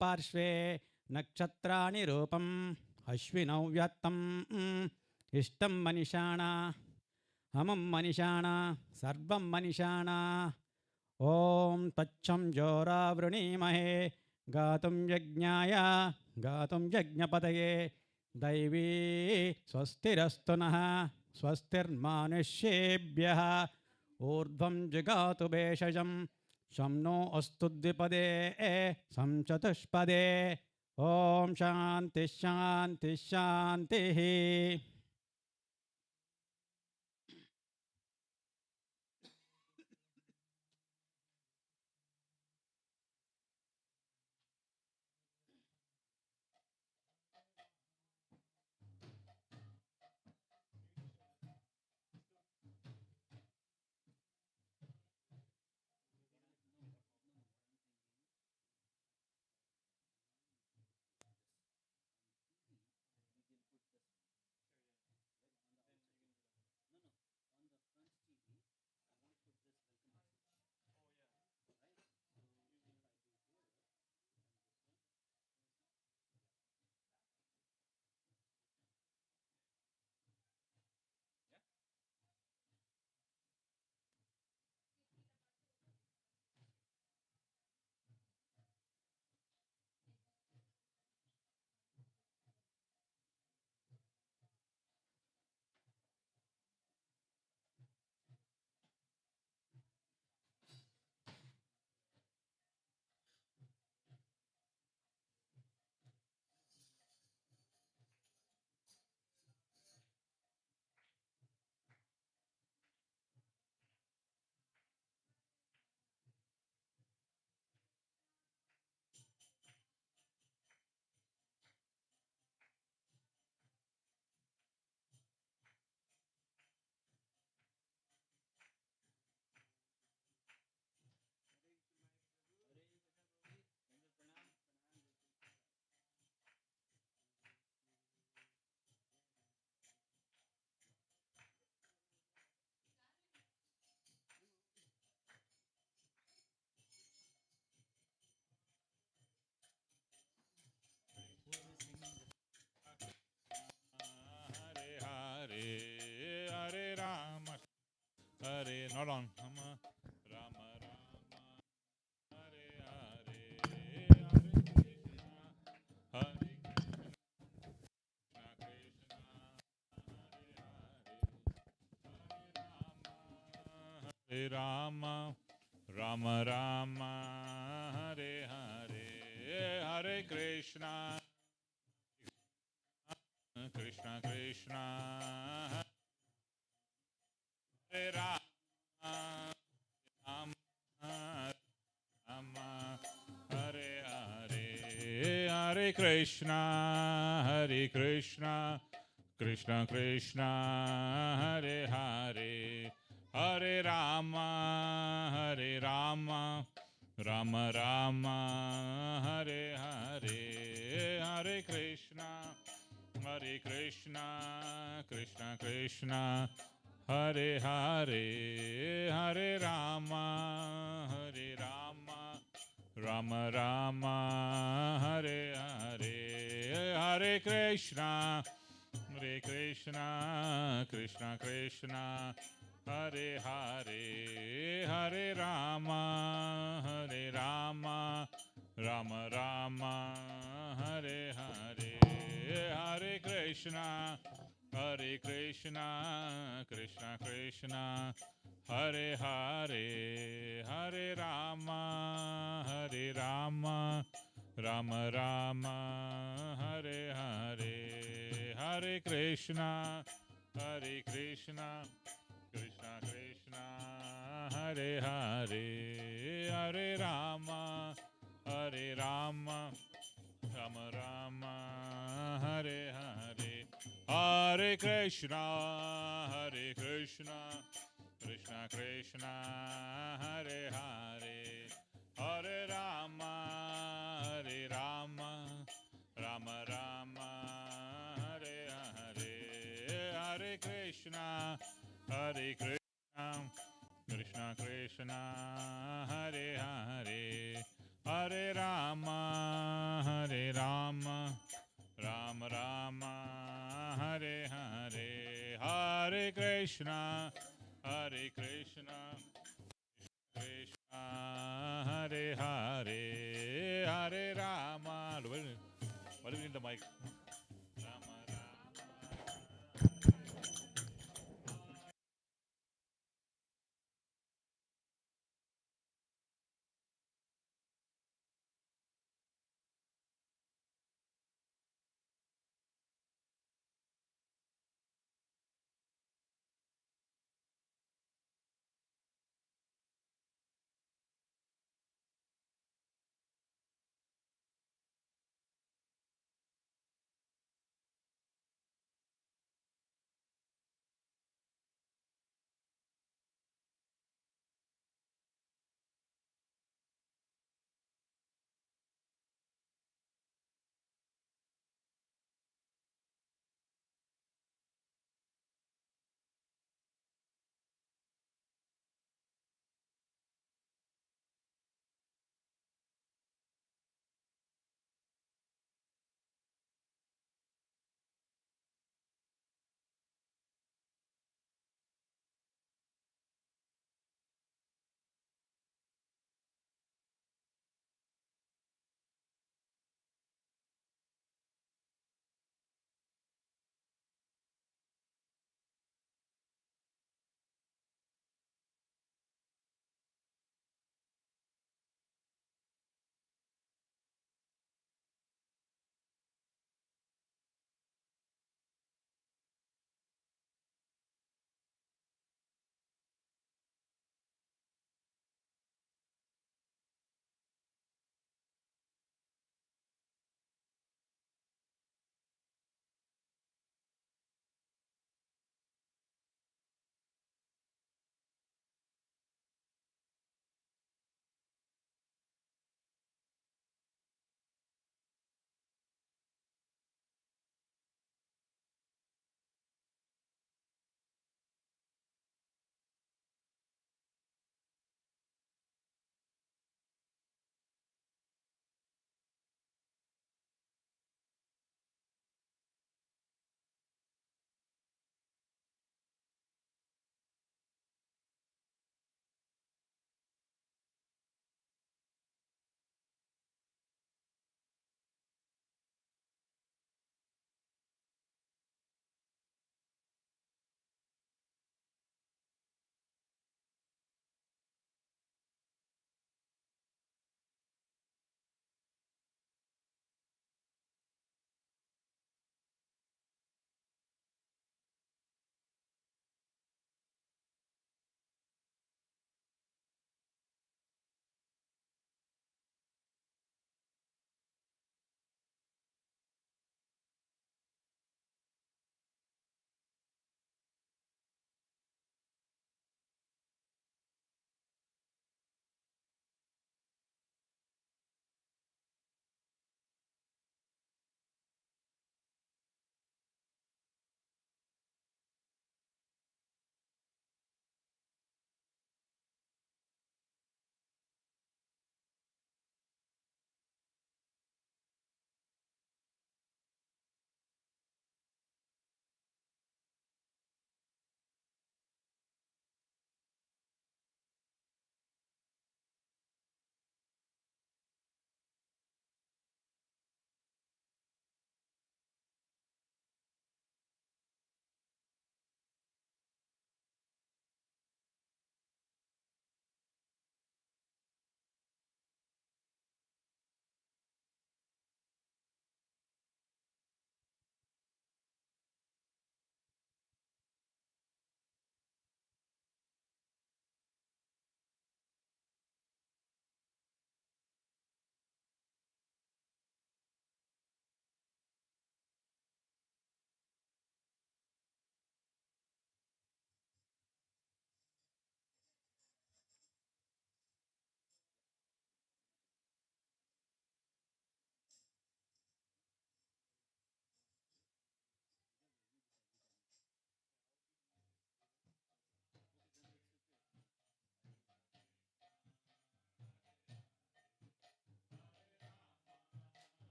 पार्श्वे नक्षत्राणि रूपम् अश्विनौ व्यक्तम् इष्टं मनीषाणा हमं मनीषाणा सर्वं मनीषाणा ॐ तच्छं जोरावृणीमहे गातुं यज्ञाय गातुं यज्ञपतये दैवी स्वस्तिरस्तु नः स्वस्तिर्मानुष्येभ्यः ऊर्ध्वं जिगातु भेषजं शं नो अस्तु द्विपदे शं चतुष्पदे ॐ शान्तिः शान्तिः शान्तिः। Hare, not on. Rama, Rama, Hare, Hare, Hare Krishna, Hare Rama, Rama Rama, Hare Hare, Hare Krishna, Krishna Krishna, Hare Rama, Rama Rama, Hare Hare, Hare Krishna, Hare Krishna, Krishna Krishna, Hare Hare, Hare Rama, Hare Rama, Rama Rama, Hare Hare, Hare Krishna, Hare Krishna, Krishna Krishna, Hare Hare, Hare Rama, Hare Rama, Rama Rama, Hare Hare, Hare Krishna, Hare Krishna, Krishna Krishna, Hare Hare, Hare Rama, Hare Rama, Rama Rama, Hare Hare, Hare Krishna, Hare Krishna, Krishna Krishna, Hare Hare, Hare Rama, Hare Rama, Rama Rama, Hare Hare, Hare Krishna, Hare Krishna, Krishna Krishna, Hare Hare, Hare Rama, Hare Rama, Rama Rama, Hare Hare, Hare Krishna, Hare Krishna, Krishna Krishna, Hare Hare, Hare Rama, Hare Rama, Rama Rama, Hare Hare, Hare Krishna, Hare Krishna, Krishna Krishna, Hare Hare, Hare Rama, Hare Rama, Rama Rama, Hare Hare, Hare Krishna, Hare Krishna, Krishna, Hare Hare, Hare Rama. What do we need the mic?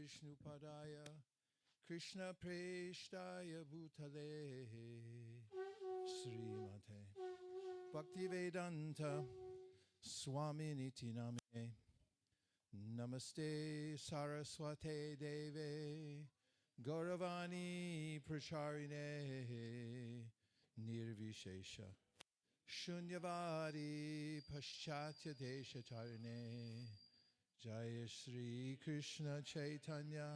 Vishnupadaya Krishna Preshtaya Bhutale Srimate Bhaktivedanta Swaminiti Namine Namaste Saraswate Deve Gauravani Pracharine Nirvishesha Shunyavadi Paschatya Deshatarine Jaya Shri Krishna Chaitanya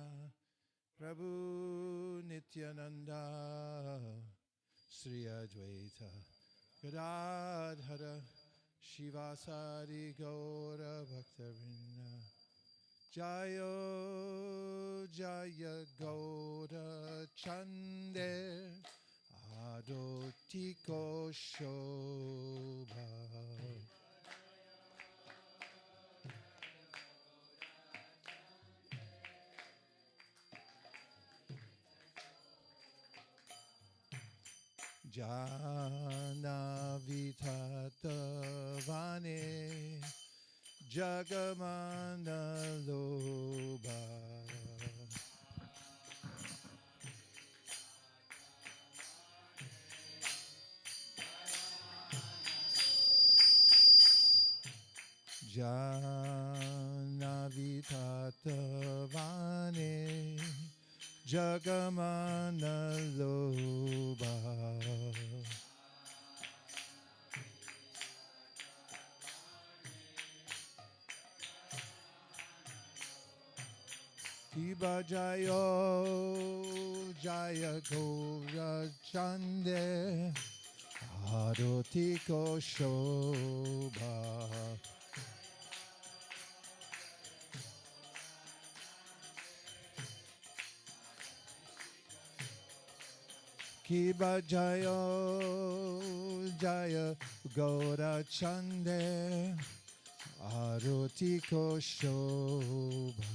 Prabhu Nityananda Sri Advaita Gadadhara Shivasari Gaura Bhaktavinda Jayo Jaya Gaura Chande Adotiko Shobha Jana Vitatavane Jagamana Loba Jana Vitatavane Jagamana Loba Kiba Jayo Jaya Gaura Chande Adotiko Shobha Kiba Jayo Jaya Gaura Chande Adotiko Shobha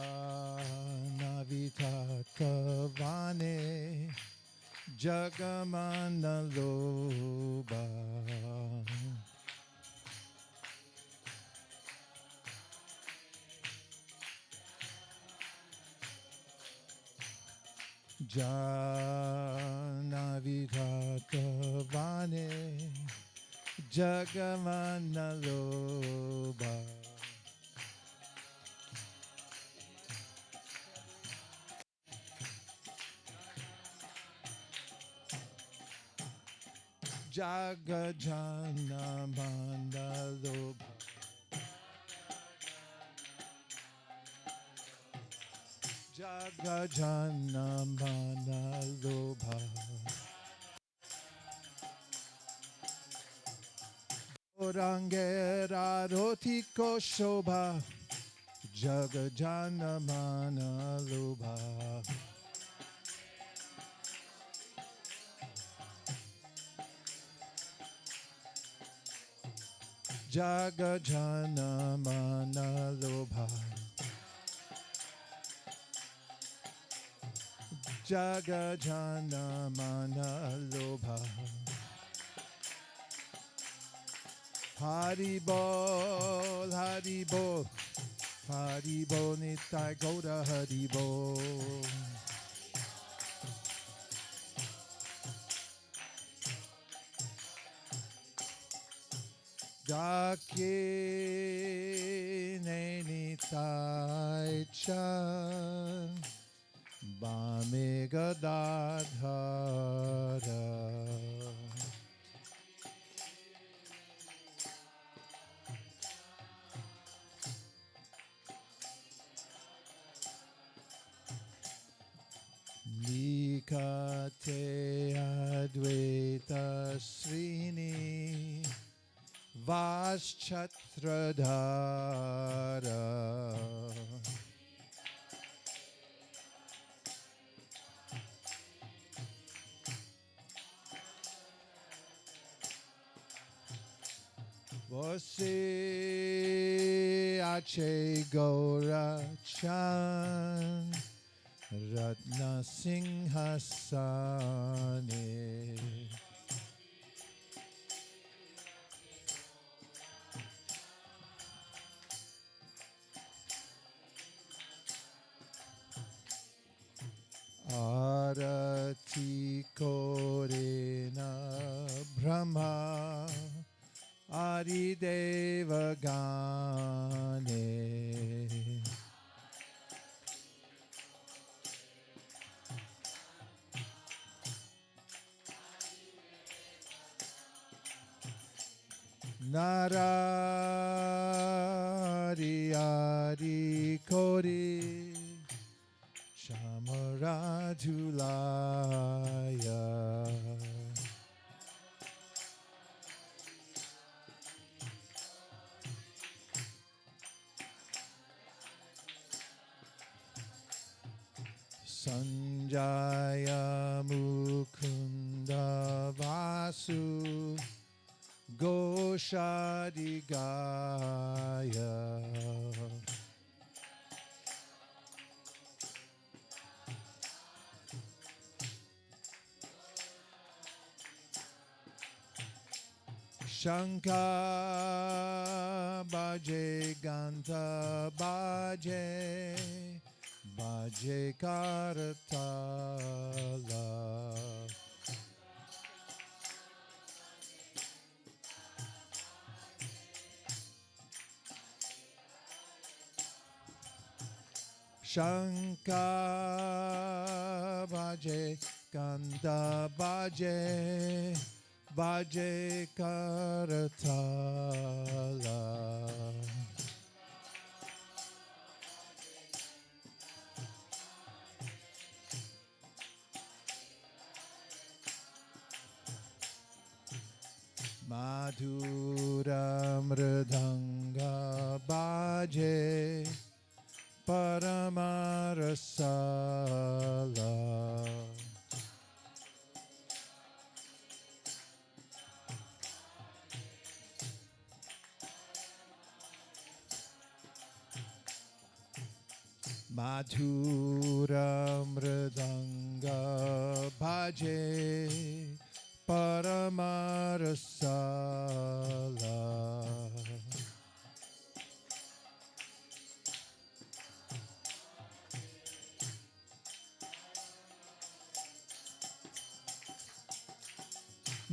Jana Vitakavane Jagamana Loba Jana Vitakavane Jagamana Loba Jagajana Mandaloba Jagajana Mandaloba Orangera Rotiko Shobha Jagajana Mandaloba Jagajana Manalobha Jagajana Manalobha Haribol Haribol Haribol Nitai Goda Haribol Dakine Tai Chan Bamega Dadhara Nikate Advaita Srini Vaschatradhara Vose Ache Gaura Chan Ratna Nasinghasane. Arati Korena Brahma Adideva Gane. Narari Adi Kori Shamarajulaya. Sanjaya Mukunda Vasu Goshadigaya. Shankar Baje Ganta Baje Baje Karatala. Shankar Baje Ganta Baje Baje Karatala. Madhura Mridanga Baje Paramarasala. Madhura Mridanga Bhaje Paramarasala.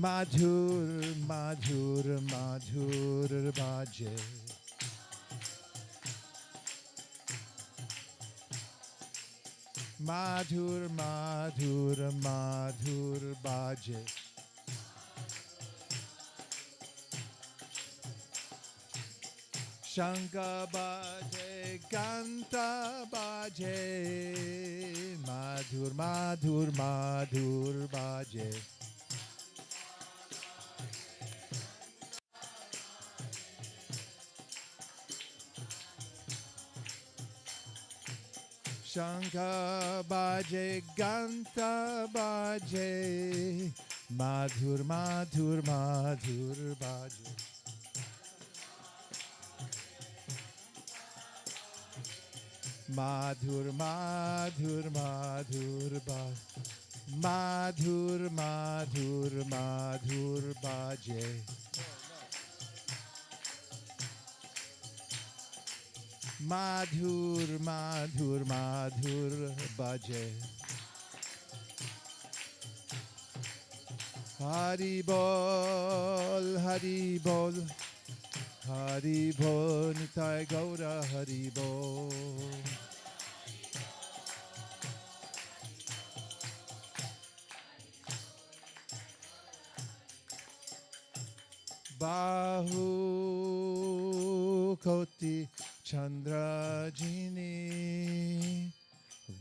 Madhur, Madhur, Madhur Bhaje. Madhur, Madhur, Madhur Bhaje. Shankar Bhaje, Ganta Bhaje. Madhur, Madhur, Madhur Bhaje. Shankar Baje Ganta Baje Madhur Madhur Madhur Baje. Madhur Madhur Madhur Baje. Madhur Madhur Madhur Baje. Madhur, Madhur, Madhur Bhaje. Hari Bol, Hari Bol, Hari Bol, Nitai Gaura Hari Bol. Bahu Koti Chandrajini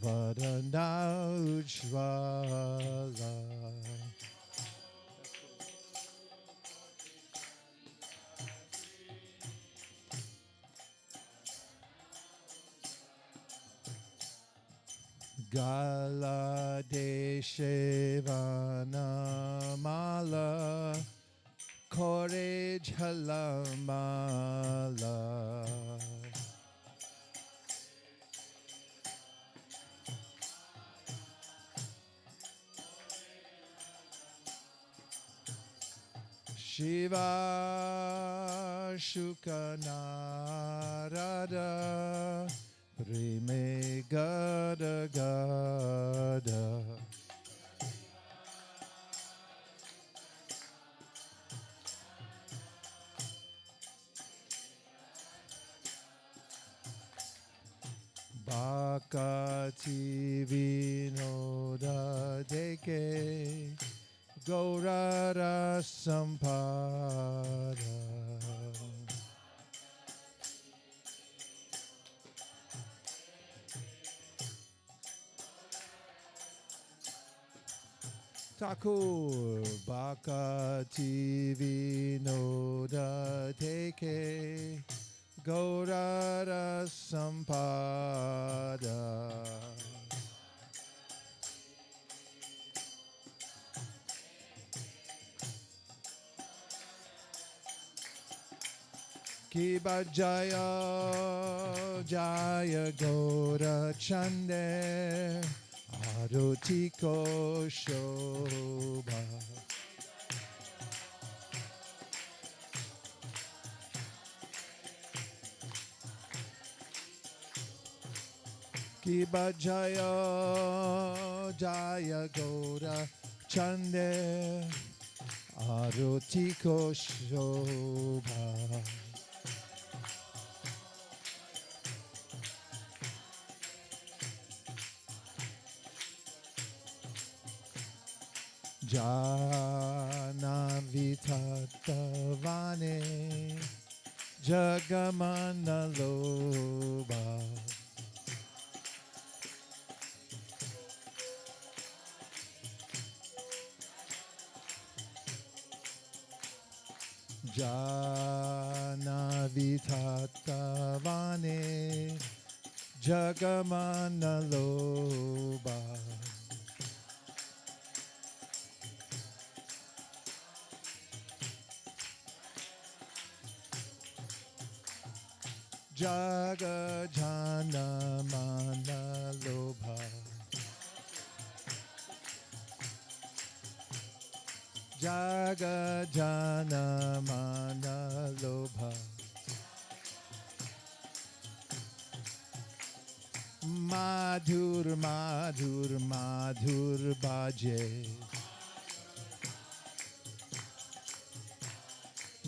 Varana Ujvala. Gala Deshevana Mala Kore Jhalamala. Shiva Shuka Narada Prime Gada Gada Bhakati Vinoda Deke Gaurara Sampada Thakur Bhakati Vinoda Deke Gaurara Sampada Kiba Jaya Jaya Gaura Chande Arutiko Shobha Kiba Jaya Jaya Gaura Chande Arutiko Shobha Jana Vitatavane Jagamana Loba Jana Vitatavane Jagamana Loba Jaga Jana Mana Lobha Jaga Jana Mana Lobha Madhur Madhur Madhur Baje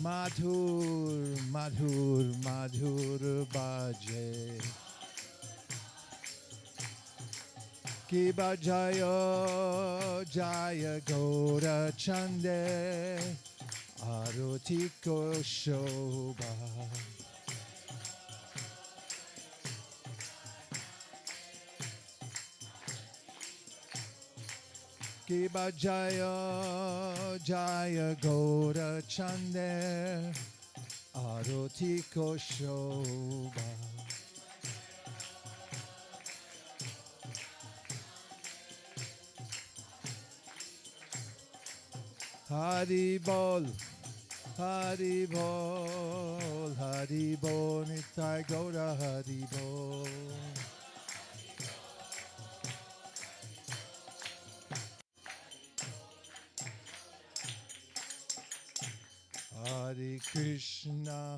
Madhur, Madhur, Madhur Baje Kiba Jaya Jaya Gaura Chande Arutiko Shobha Kiba Jaya Jaya Gaura Chande Arutiko Shobha Hari Bol Hari Bol Hari Bol Nitai Gaura Hari Bol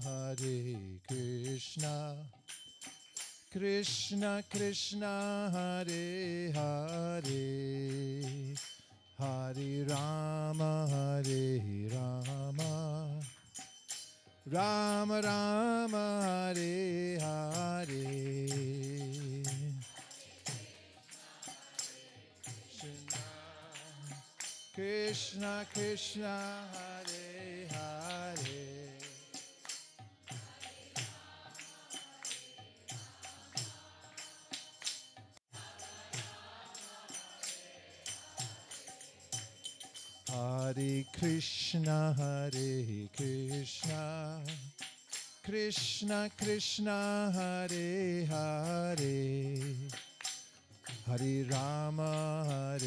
Hare Krishna, Krishna Krishna, Hare Hare, Hare Rama, Rama Rama, Hare Hare. Krishna Krishna, Hare Hare. Hare Krishna, Krishna Krishna, Hare Hare, Hare Rama,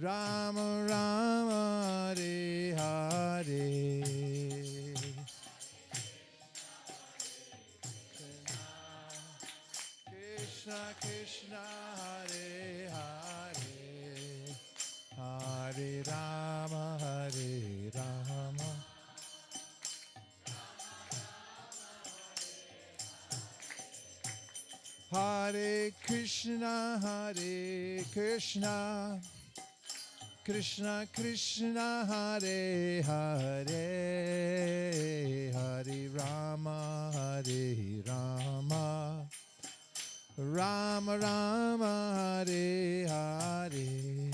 Rama Rama, Hare Hare. Krishna Krishna, Hare Hare, Hare Rama, Hare Krishna, Krishna Krishna, Hare Hare, Hare Rama, Rama Rama, Hare Hare.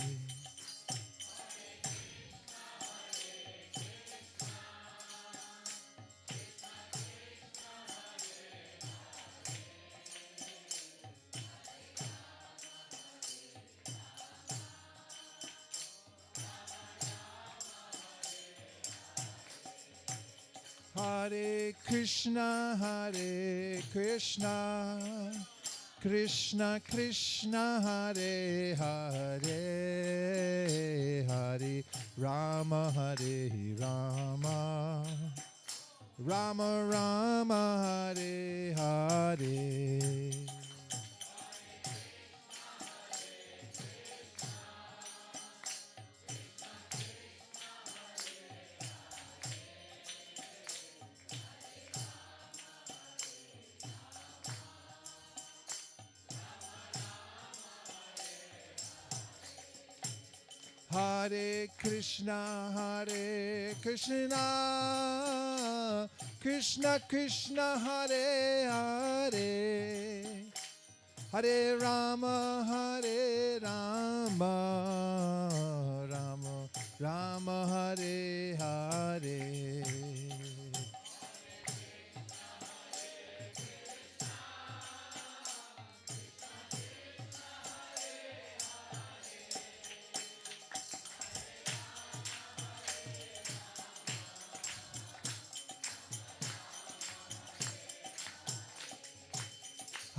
Hare Krishna, Krishna Krishna, Hare Hare, Hare Rama, Rama Rama, Hare Hare. Hare Krishna, Krishna Krishna, Hare Hare, Hare Rama, Rama Rama, Hare Hare.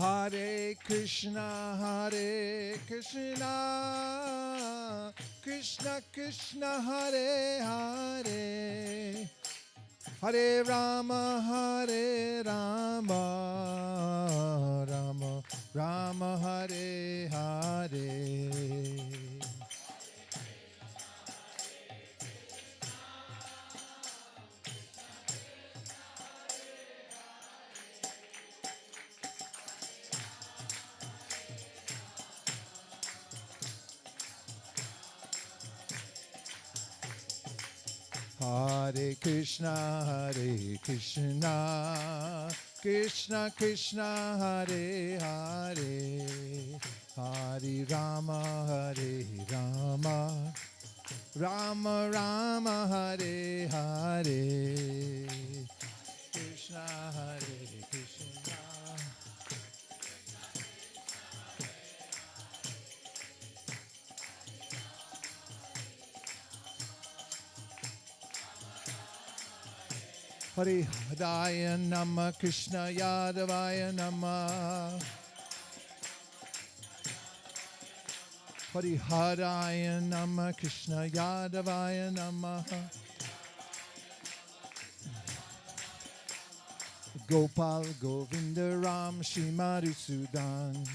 Hare Krishna, Krishna Krishna, Hare Hare, Hare Rama, Rama Rama, Hare Hare. Hare Krishna, Krishna Krishna, Hare Hare, Hare Rama, Rama Rama, Hare Hare. Krishna, Hare Krishna. Hare Hadaya Nama, Krishna Yadavaya Nama. Hare Hadaya Nama, Krishna Yadavaya Nama. Gopal Govinda Ram Shri Madhusudan.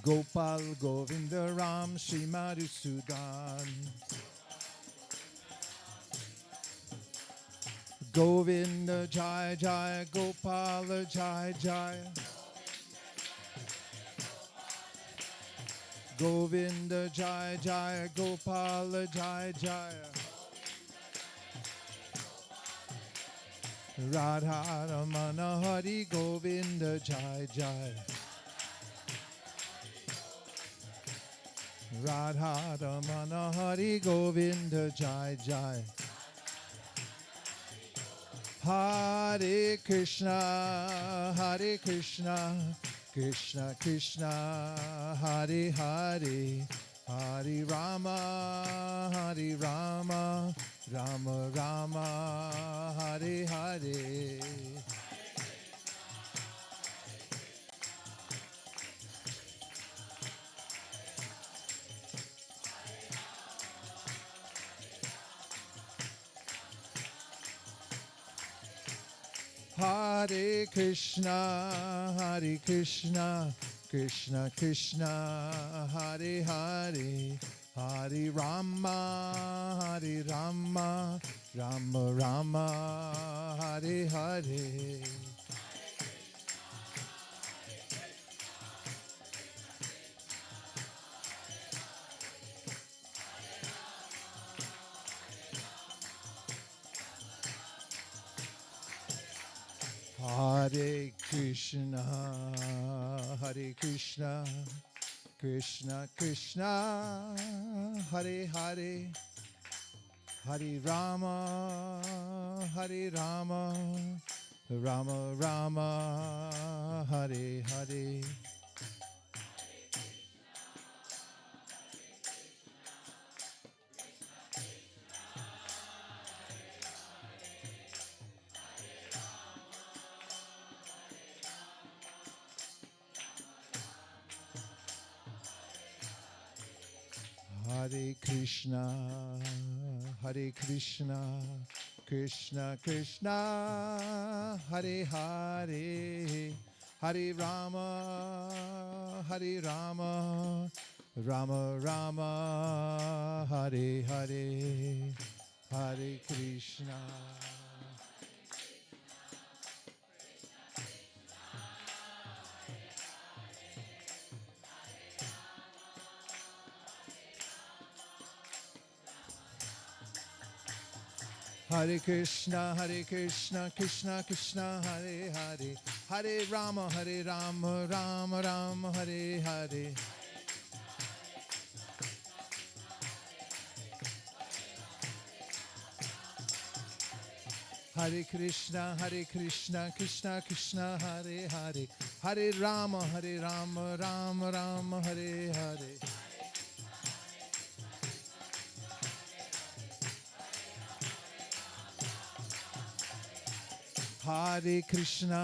Gopal Govinda Ram Shri Madhusudan. Govinda Jai Jai, Gopala Jai Jai. Govinda Jai Jai, Gopala Jai Jai. Radha Ramana Hari Govinda Jai Jai. Radha Ramana Hari Govinda Jai Jai. Hare Krishna, Krishna Krishna, Hare Hare, Hare Rama, Rama Rama, Hare Hare. Hare Krishna, Krishna Krishna, Hare Hare, Hare Rama, Rama Rama, Hare Hare. Hare Krishna, Hare Krishna, Krishna Krishna, Hare Hare, Hare Rama, Hare Rama, Rama Rama, Hare Hare. Hare Krishna, Hare Krishna, Krishna Krishna, Hare Hare, Hare Rama, Hare Rama, Rama Rama, Hare Hare, Hare Krishna. Hare Krishna, Krishna Krishna, Hare Hare, Hare Rama, Rama Rama, Hare Hare. Hare Krishna, Krishna Krishna, Hare Hare, Hare Rama, Rama Rama, Hare Hare. Hare Krishna,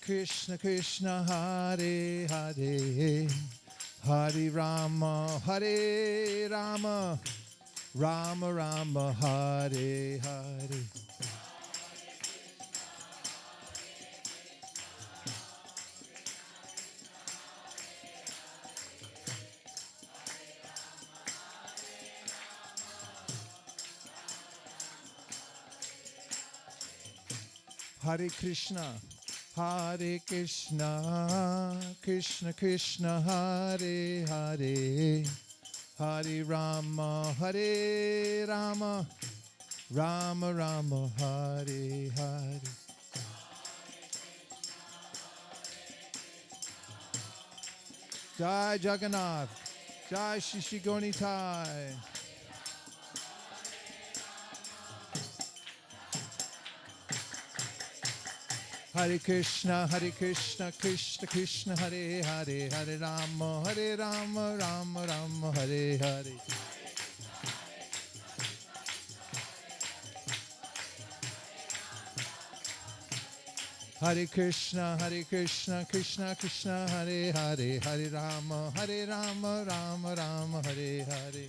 Krishna Krishna, Hare Hare, Hare Rama, Rama Rama, Hare Hare. Hare Krishna, Krishna Krishna, Hare Hare, Hare Rama, Rama Rama, Hare Hare. Jai Jagannath, Jai Shishi Gonitai. Hare Krishna, Krishna Krishna, Hare Hare, Hare Rama, Rama Rama, Hare Hare. Hare Krishna, Krishna Krishna, Hare Hare, Hare Rama, Rama Rama, Hare Hare.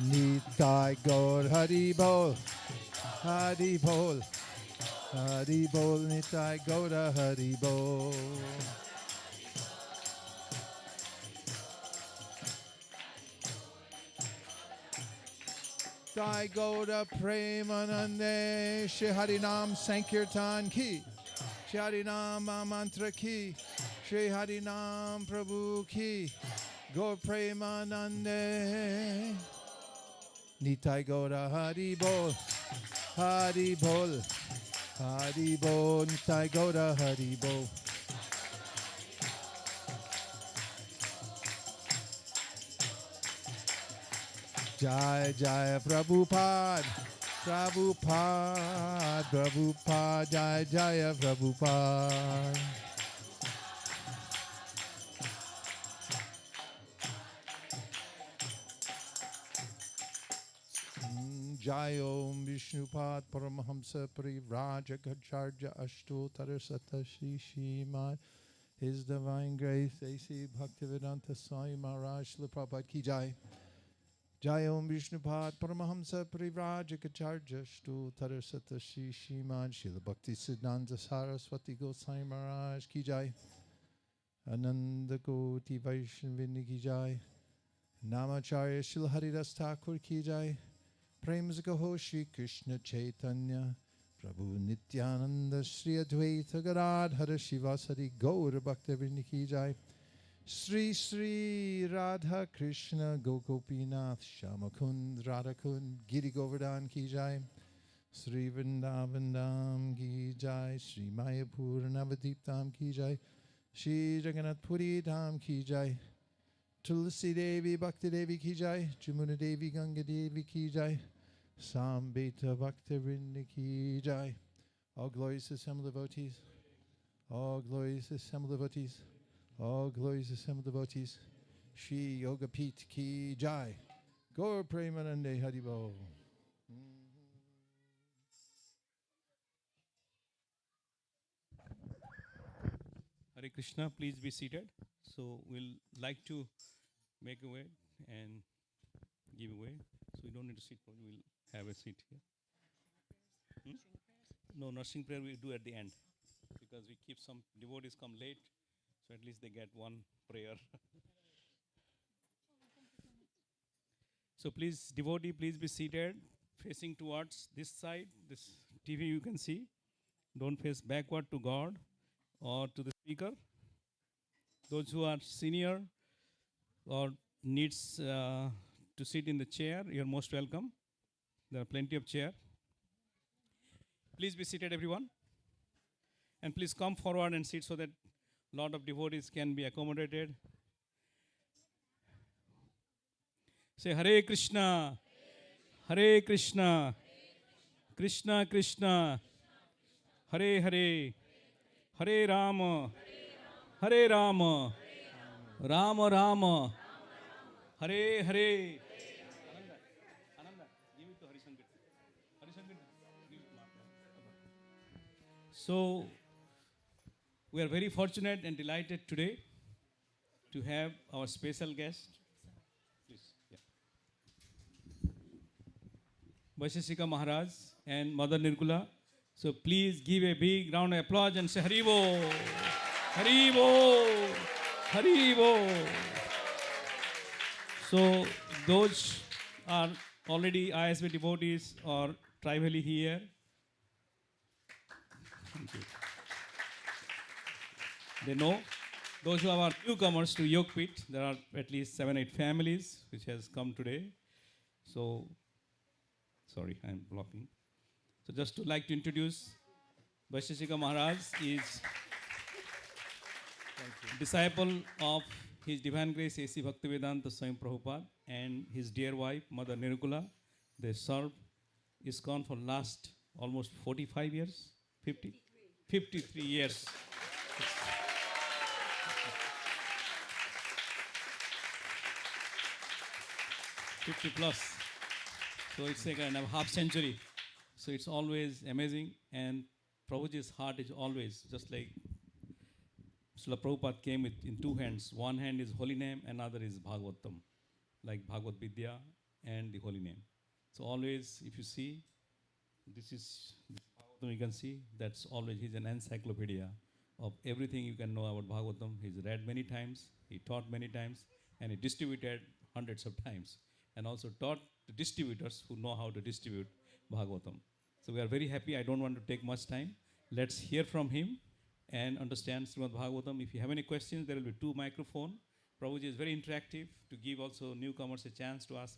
Nitai Gaur Hari Bol, Hari Bol, Hari Bol, Nitai Gaura Hari Bol. Nitai Gaura Premanande, Shri Harinam Sankirtan Ki, Shri Harinam Mantra Ki, Shri Harinam Prabhu Ki, Gaur Premanande. Nitai Gaura Hari Bol, Hari Bol, Hari Bol, Nitai Gaura Hari Bol. Jai Jai Prabhupada, Prabhupada, Prabhupada, Jai Jai Prabhupada. Jai Om Vishnupad Paramahamsa Parivrajagacharya Ashtottara Satashi Shrimad. His Divine Grace A.C. Bhaktivedanta Swami Maharaj Srila Prabhupada Ki Jai. Jai Om Vishnupad Paramahamsa Parivrajagacharya Ashtottara Satashi Shrimad. Srila Bhakti Siddhanta Saraswati Goswami Maharaj Ki Jai. Ananda Koti Vaishnavini Ki Jai. Namacharya Srila Haridas Thakur Ki Jai. Prem Gaho Shri Krishna Chaitanya Prabhu Nityananda Shri Advaita Gadadhara Shivasari Gaura Bhakta Vrinda Ki Jai. Sri Sri Radha Krishna Gokopinath Shamakund Radhakund Giri Govardhan Ki Jai. Sri Vrindavan Dham Ki Jai. Sri Mayapur Navadip Dham Ki Jai. Shri Jagannath Puri Dham Ki Jai. Tulsi Devi Bhakti Devi Ki Jai. Jamuna Devi Ganga Devi Ki Jai. Sambeta Bhakta Vrinda Ki Jai. All glories to assembled devotees. All glories to assembled devotees. All glories to assembled devotees. Shri Yogapeeth Ki Jai. Gaur Premanande Haribo. Hare Krishna, please be seated. So we'll like to make a way and give away. So you don't need to sit, we'll have a seat here. No, nursing prayer we do at the end because we keep some devotees come late, so at least they get one prayer. So please, devotee, please be seated, facing towards this side, this TV you can see. Don't face backward to God or to the speaker. Those who are senior or needs to sit in the chair, you're most welcome. There are plenty of chairs. Please be seated, everyone. And please come forward and sit so that a lot of devotees can be accommodated. Say Hare Krishna, Hare Krishna, Krishna Krishna, Hare Hare, Hare Rama, Hare Rama, Rama Rama, Hare Hare. Ananda, give it to Harisankar. Harisankar, give it to Martha. So, we are very fortunate and delighted today to have our special guest. Please, yeah. Vaisesika Maharaj and Mother Nirgula. So please give a big round of applause and say Haribo, Haribo, Haribo. So those are already ISV devotees or tribally here. Thank you. They know. Those who are newcomers to Yogapeeth, there are at least 7-8 families which has come today. So, sorry, I'm blocking. So just to like to introduce, Vaisesika Maharaj is disciple of His Divine Grace A.C. Bhaktivedanta Swami Prabhupada and his dear wife, Mother Nirgula. They served ISKCON for last almost 45 years, 50? 53 years. 50 plus. So it's like a half century. So it's always amazing. And Prabhuji's heart is always just like Srila Prabhupada came with in two hands. One hand is holy name, another is Bhagavatam, like Bhagavad Vidya and the holy name. So always, if you see, this is Bhagavatam, you can see, that's always, he's an encyclopedia of everything you can know about Bhagavatam. He's read many times, he taught many times, and he distributed hundreds of times. And also taught the distributors who know how to distribute Bhagavatam. So we are very happy. I don't want to take much time. Let's hear from him and understand Srimad Bhagavatam. If you have any questions, there will be 2 microphones. Prabhuji is very interactive to give also newcomers a chance to ask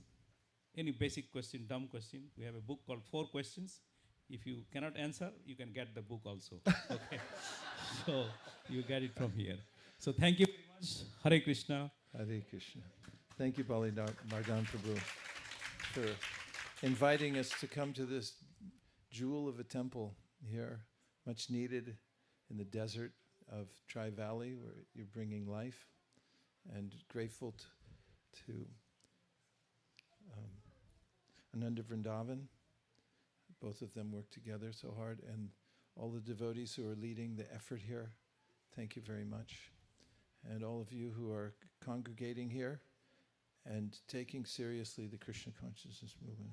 any basic question, dumb question. We have a book called 4 Questions. If you cannot answer, you can get the book also. Okay. So you get it from here. So thank you very much. Hare Krishna. Hare Krishna. Thank you, Bali Mardhan Prabhu, for inviting us to come to this jewel of a temple here, much needed in the desert of Tri Valley, where you're bringing life, and grateful to Ananda Vrindavan. Both of them work together so hard, and all the devotees who are leading the effort here. Thank you very much. And all of you who are congregating here and taking seriously the Krishna consciousness movement.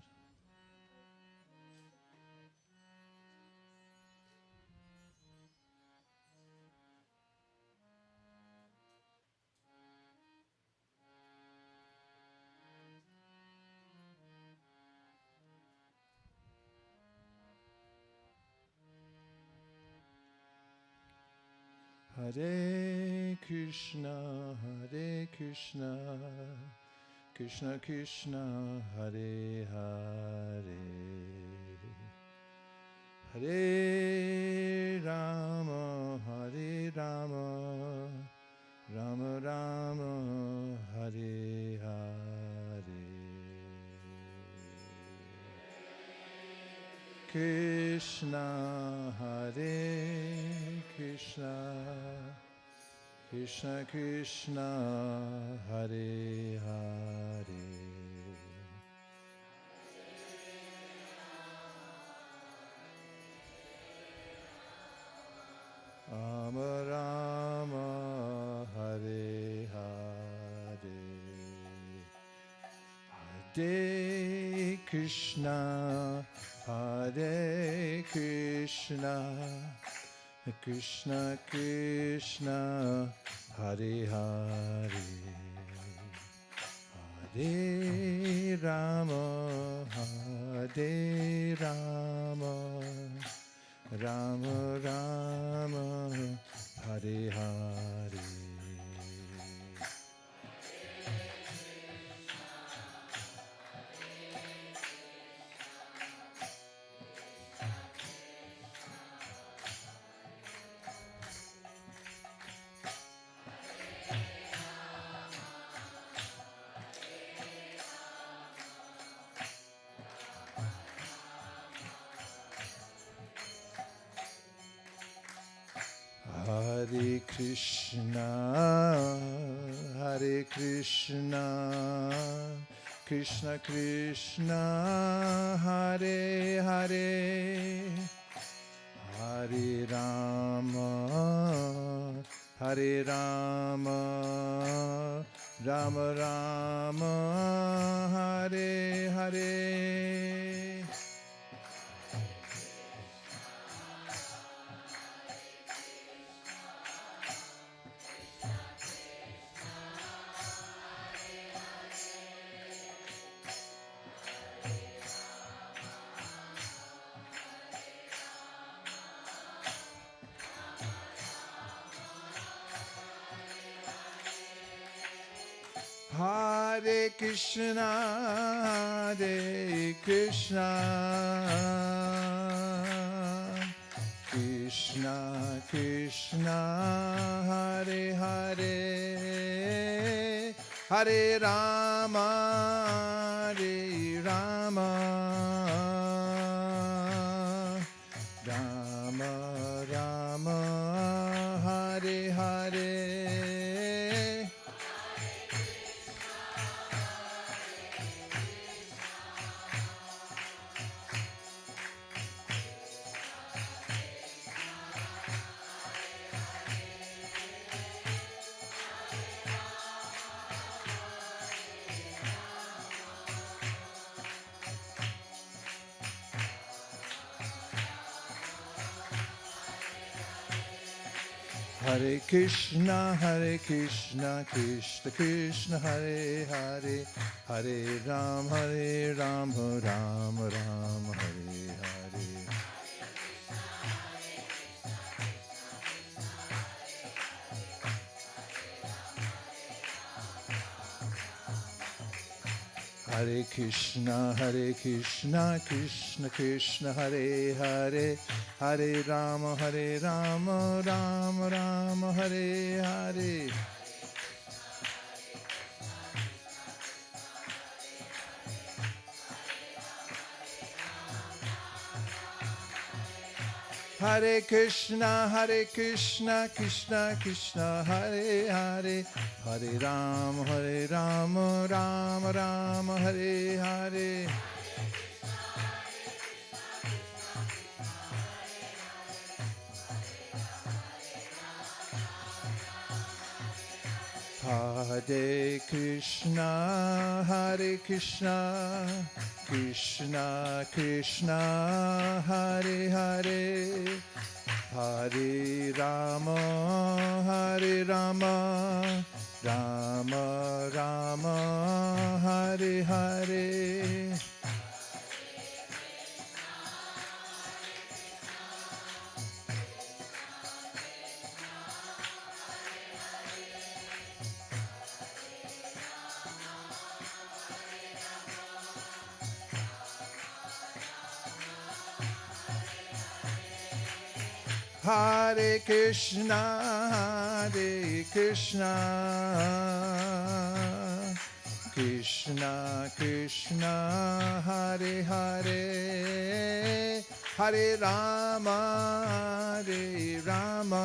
Hare Krishna, Hare Krishna, Krishna Krishna, Hare Hare, Hare Rama, Hare Rama, Rama Rama, Hare Hare. Krishna, Hare Krishna, Krishna Krishna, Hare Hare, Rama Rama, Hare Hare, Hare Krishna, Hare Krishna, Krishna Krishna, Hare Hare, Hare Rama, Hare Rama, Rama Rama, Hare Hare. Hare Krishna, Hare Krishna, Krishna Krishna, Hare Hare, Hare Rama, Hare Rama, Rama Rama, Hare Hare. Hare Krishna, Hare Krishna, Krishna Krishna, Hare Hare, Hare Rama, Hare Rama, Rama Rama, Hare Hare. Hare Krishna, Krishna Krishna, Hare Hare, Hare Ram, Ram Ram, Hare Hare. Hare Krishna, Krishna Krishna, Hare Hare, Hare Rama, Ram Ram, Hare Hare. Hare Krishna, Krishna Krishna, Hare Hare, Hare Ram, Ram Ram, Hare Hare. Hare Krishna, Krishna Krishna, Hare Hare, Hare Rama, Rama Rama, Hare Hare. Hare Krishna, Hare Krishna, Krishna Krishna, Hare Hare, Hare Rama, Hare Rama,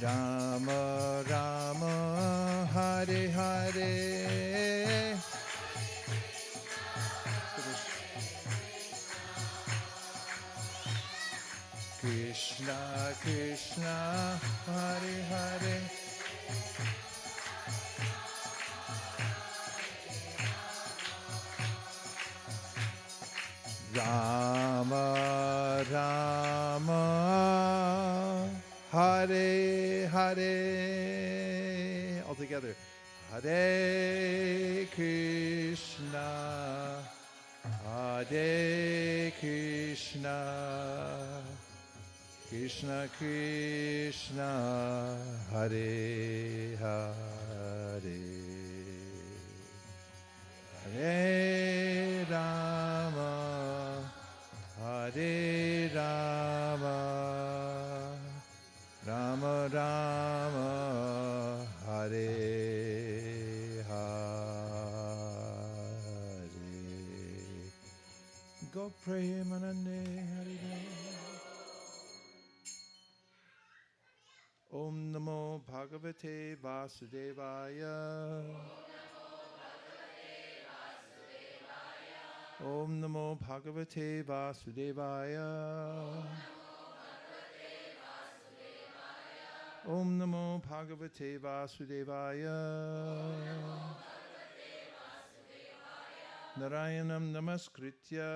Rama Rama, Hare Hare. Krishna Krishna, Hare Hare. Rama Rama, Hare Hare. All together. Hare Krishna, Hare Krishna, Krishna Krishna, Hare Hare, Hare Rama, Hare Rama, Rama Rama, Hare Hare. Go pray Manane Hare Rama. Om Namo Bhagavate Vasudevaya. Om Namo Bhagavate Vasudevaya. Om Namo Bhagavate Vasudevaya. Narayanam Namaskritya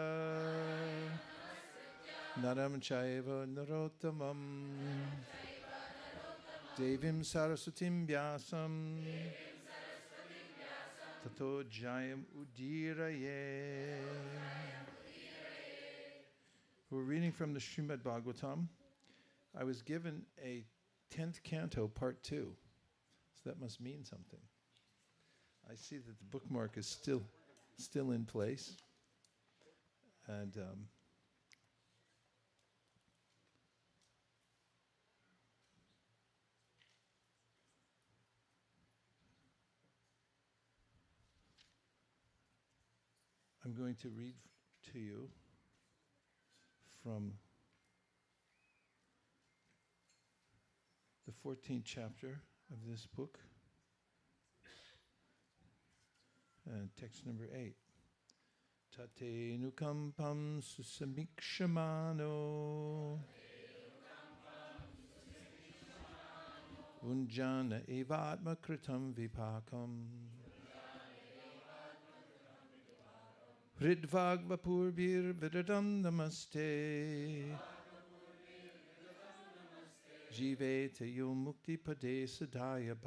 Naram Chaiva Narottamam Devim Saraswatim Vyasam Tato Jayam Udiraye. We're reading from the Srimad Bhagavatam. I was given a 10th canto, part 2. So that must mean something. I see that the bookmark is still in place. And I'm going to read to you from the 14th chapter of this book, and text number 8. Tate nukampam susamikshamano unjana evatma kritam vipakam Hridvagvapurbir vidadam namaste Jivete yo mukti pade sadayabad.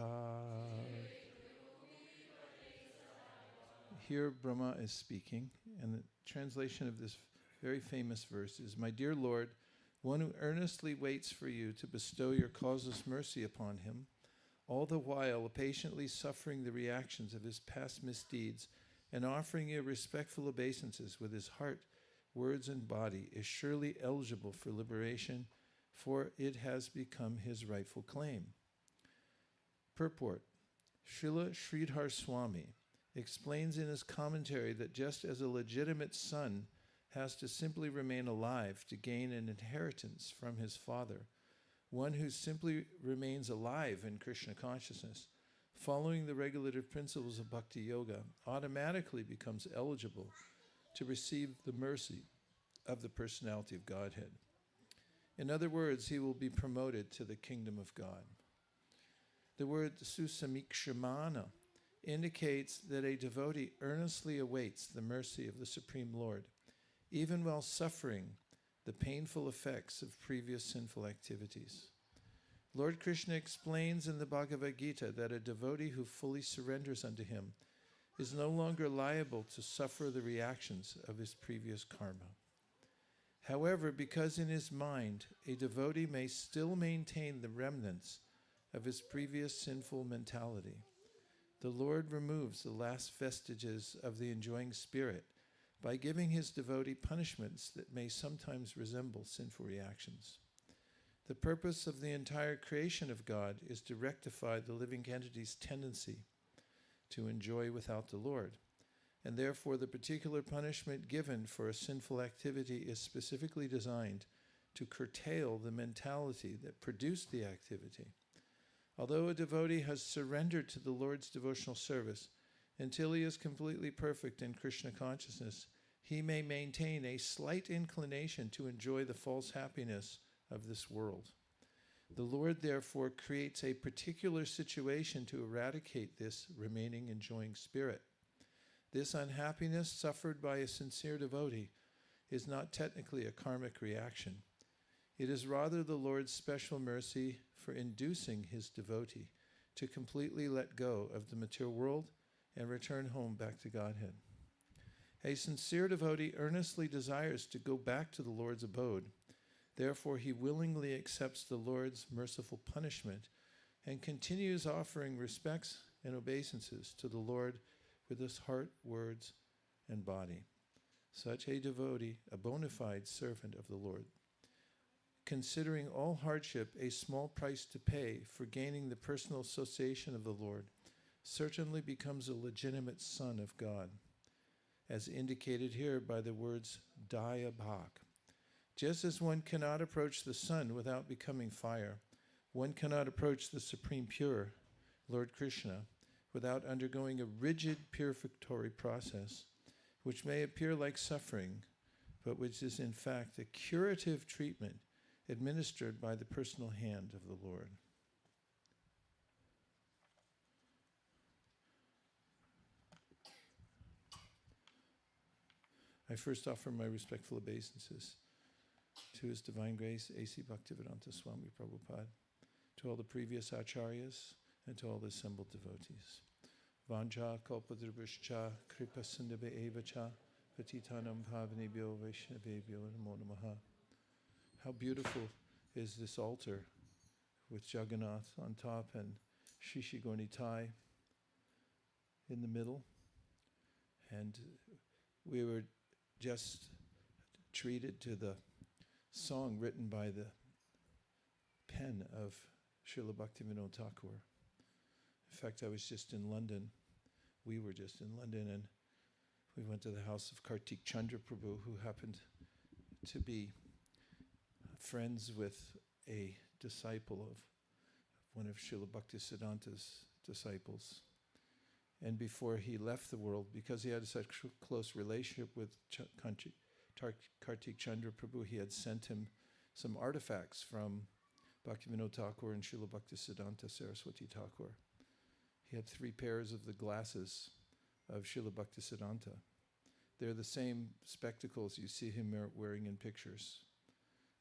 Here Brahma is speaking, and the translation of this very famous verse is, My dear Lord, one who earnestly waits for you to bestow your causeless mercy upon him, all the while patiently suffering the reactions of his past misdeeds and offering you respectful obeisances with his heart, words, and body, is surely eligible for liberation, for it has become his rightful claim. Purport. Srila Sridhar Swami explains in his commentary that just as a legitimate son has to simply remain alive to gain an inheritance from his father, one who simply remains alive in Krishna consciousness, following the regulative principles of Bhakti Yoga, automatically becomes eligible to receive the mercy of the personality of Godhead. In other words, he will be promoted to the kingdom of God. The word susamikshamana indicates that a devotee earnestly awaits the mercy of the Supreme Lord, even while suffering the painful effects of previous sinful activities. Lord Krishna explains in the Bhagavad Gita that a devotee who fully surrenders unto him is no longer liable to suffer the reactions of his previous karma. However, because in his mind a devotee may still maintain the remnants of his previous sinful mentality, the Lord removes the last vestiges of the enjoying spirit by giving his devotee punishments that may sometimes resemble sinful reactions. The purpose of the entire creation of God is to rectify the living entity's tendency to enjoy without the Lord, and therefore the particular punishment given for a sinful activity is specifically designed to curtail the mentality that produced the activity. Although a devotee has surrendered to the Lord's devotional service until he is completely perfect in Krishna consciousness, he may maintain a slight inclination to enjoy the false happiness of this world. The Lord therefore creates a particular situation to eradicate this remaining enjoying spirit. This unhappiness suffered by a sincere devotee is not technically a karmic reaction. It is rather the Lord's special mercy for inducing his devotee to completely let go of the material world and return home back to Godhead. A sincere devotee earnestly desires to go back to the Lord's abode. Therefore, he willingly accepts the Lord's merciful punishment and continues offering respects and obeisances to the Lord with his heart, words, and body. Such a devotee, a bona fide servant of the Lord, considering all hardship a small price to pay for gaining the personal association of the Lord, certainly becomes a legitimate son of God, as indicated here by the words Daya Bhak. Just as one cannot approach the sun without becoming fire, one cannot approach the Supreme Pure, Lord Krishna, without undergoing a rigid purificatory process, which may appear like suffering, but which is in fact a curative treatment administered by the personal hand of the Lord. I first offer my respectful obeisances to His Divine Grace, A.C. Bhaktivedanta Swami Prabhupada, to all the previous acharyas, and to all the assembled devotees. Vanja kalpadrubhascha kripa sindhave evacha patitanam pavanebhyo vaishnavebhyo namo namaha. How beautiful is this altar with Jagannath on top and Shishigonitai in the middle. And we were just treated to the song written by the pen of Srila Bhaktivinoda Thakur. In fact, I was just in London. We were just in London, and we went to the house of Kartik Chandra Prabhu, who happened to be friends with a disciple of one of Srila Bhaktisiddhanta's disciples. And before he left the world, because he had such a close relationship with Kartik Chandra Prabhu, he had sent him some artifacts from Bhaktivinoda Thakur and Srila Bhaktisiddhanta Saraswati Thakur. He had 3 pairs of the glasses of Srila Bhaktisiddhanta. They're the same spectacles you see him wearing in pictures.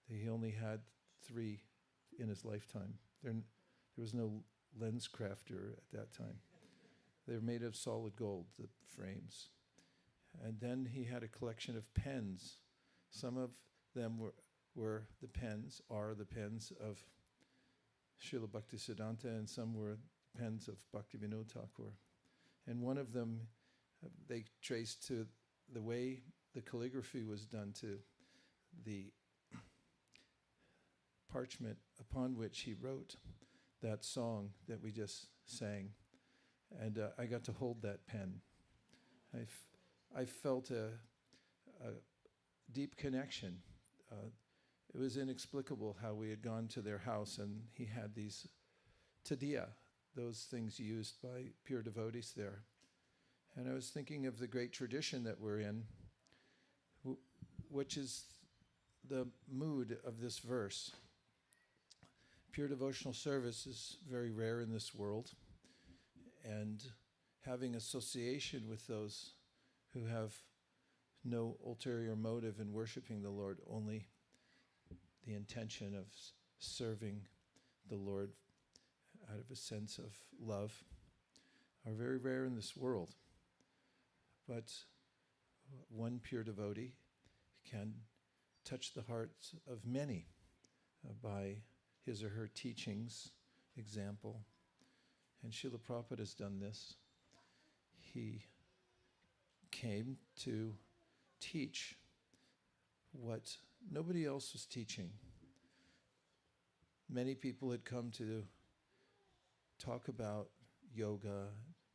He only had 3 in his lifetime. There was no lens crafter at that time. They're made of solid gold, the frames. And then he had a collection of pens. Some of them were the pens of Srila Bhaktisiddhanta, and some were pens of Bhaktivinoda Thakur. And one of them, they traced to the way the calligraphy was done to the parchment upon which he wrote that song that we just sang. And I got to hold that pen. I felt a deep connection. It was inexplicable how we had gone to their house and he had these tadiya, those things used by pure devotees there. And I was thinking of the great tradition that we're in, which is the mood of this verse. Pure devotional service is very rare in this world, and having association with those who have no ulterior motive in worshiping the Lord, only the intention of serving the Lord out of a sense of love, are very rare in this world. But one pure devotee can touch the hearts of many by his or her teachings, example. And Srila Prabhupada has done this. He came to teach what nobody else was teaching. Many people had come to talk about yoga,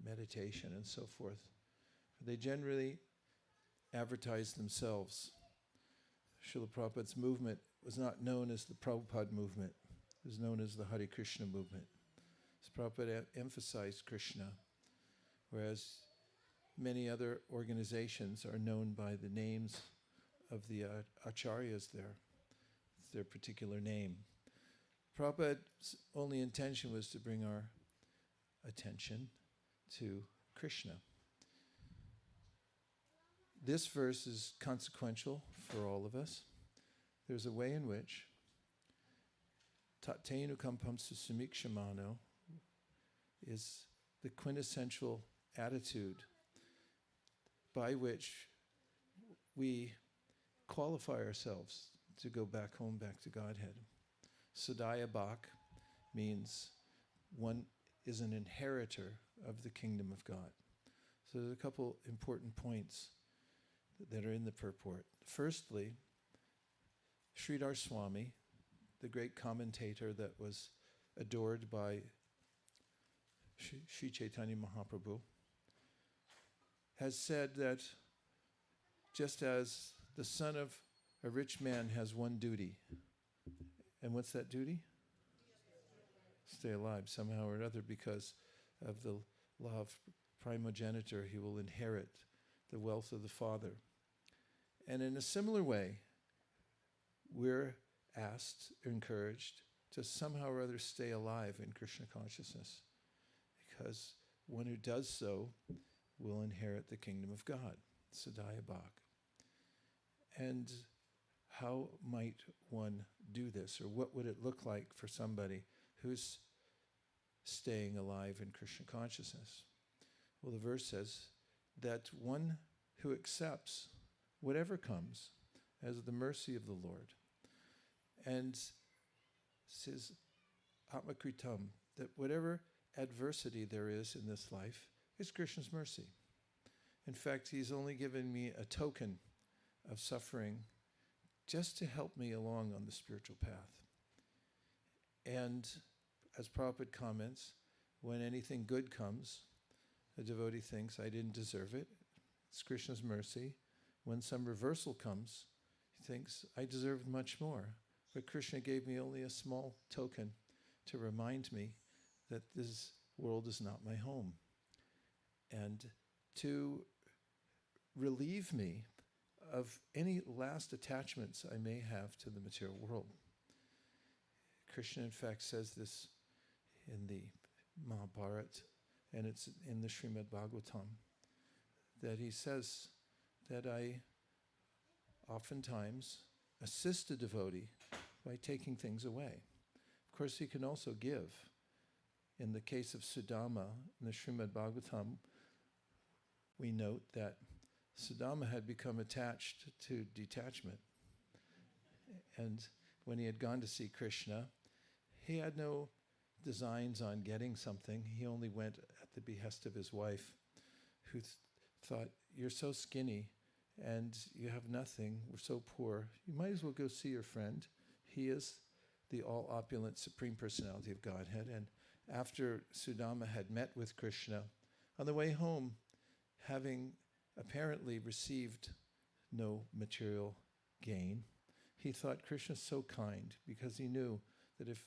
meditation, and so forth. They generally advertised themselves. Srila Prabhupada's movement was not known as the Prabhupada movement. It was known as the Hare Krishna movement. So Prabhupada emphasized Krishna, whereas many other organizations are known by the names of the acharyas there. It's their particular name. Prabhupada's only intention was to bring our attention to Krishna. This verse is consequential for all of us. There's a way in which Tatenu Kampamsa Samikshamano is the quintessential attitude by which we qualify ourselves to go back home, back to Godhead. Sadaya Bhak means one is an inheritor of the kingdom of God. So there's a couple important points that are in the purport. Firstly, Sridhar Swami, the great commentator that was adored by Sri Chaitanya Mahaprabhu, has said that just as the son of a rich man has one duty, and what's that duty? Stay alive somehow or other, because of the law of primogeniture, he will inherit the wealth of the father. And in a similar way, we're asked, encouraged, to somehow or other stay alive in Krishna consciousness, because one who does so will inherit the kingdom of God, Sadaya Bhak. And how might one do this, or what would it look like for somebody who's staying alive in Krishna consciousness? Well, the verse says that one who accepts whatever comes as the mercy of the Lord, and says, Atmakritam, that whatever adversity there is in this life is Krishna's mercy. In fact, he's only given me a token of suffering just to help me along on the spiritual path. And as Prabhupada comments, when anything good comes, a devotee thinks, I didn't deserve it. It's Krishna's mercy. When some reversal comes, he thinks, I deserved much more. But Krishna gave me only a small token to remind me that this world is not my home, and to relieve me of any last attachments I may have to the material world. Krishna, in fact, says this in the Mahabharata, and it's in the Srimad Bhagavatam, that he says that I oftentimes assist a devotee by taking things away. Of course, he can also give. In the case of Sudama, in the Srimad Bhagavatam, we note that Sudama had become attached to detachment. And when he had gone to see Krishna, he had no designs on getting something. He only went at the behest of his wife, who thought, you're so skinny and you have nothing, we're so poor, you might as well go see your friend. He is the all-opulent Supreme Personality of Godhead. And after Sudama had met with Krishna, on the way home, having apparently received no material gain, he thought, Krishna's so kind, because he knew that if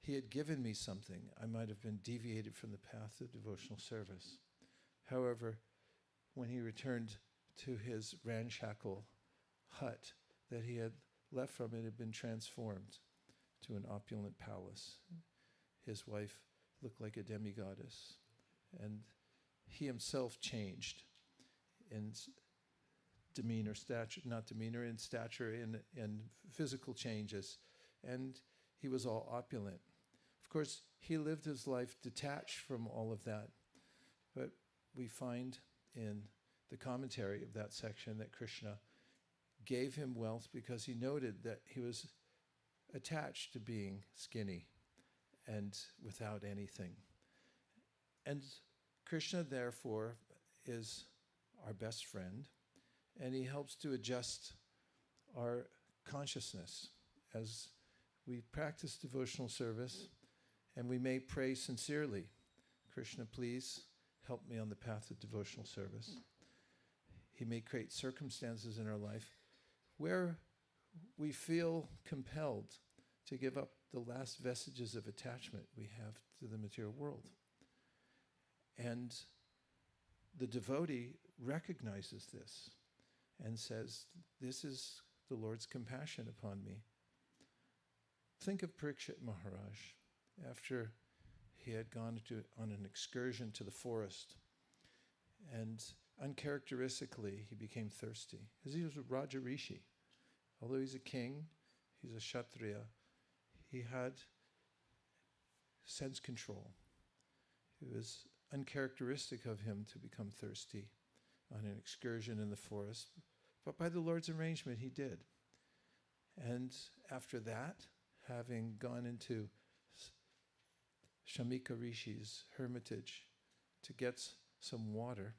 he had given me something, I might have been deviated from the path of devotional service. However, when he returned to his ramshackle hut that he had left from, it had been transformed to an opulent palace. His wife looked like a demigoddess, and he himself changed in demeanor, stature, not demeanor, in stature, in physical changes, and he was all opulent. Of course, he lived his life detached from all of that, but we find in the commentary of that section that Krishna gave him wealth because he noted that he was attached to being skinny and without anything. And Krishna, therefore, is our best friend, and he helps to adjust our consciousness as we practice devotional service, and we may pray sincerely, Krishna, please help me on the path of devotional service. He may create circumstances in our life where we feel compelled to give up the last vestiges of attachment we have to the material world. And the devotee recognizes this and says, this is the Lord's compassion upon me. Think of Parikshit Maharaj after he had gone on an excursion to the forest, and uncharacteristically he became thirsty, because he was a Raja Rishi. Although he's a king, he's a Kshatriya, he had sense control. It was uncharacteristic of him to become thirsty on an excursion in the forest, but by the Lord's arrangement he did. And after that, having gone into Shamika Rishi's hermitage to get some water,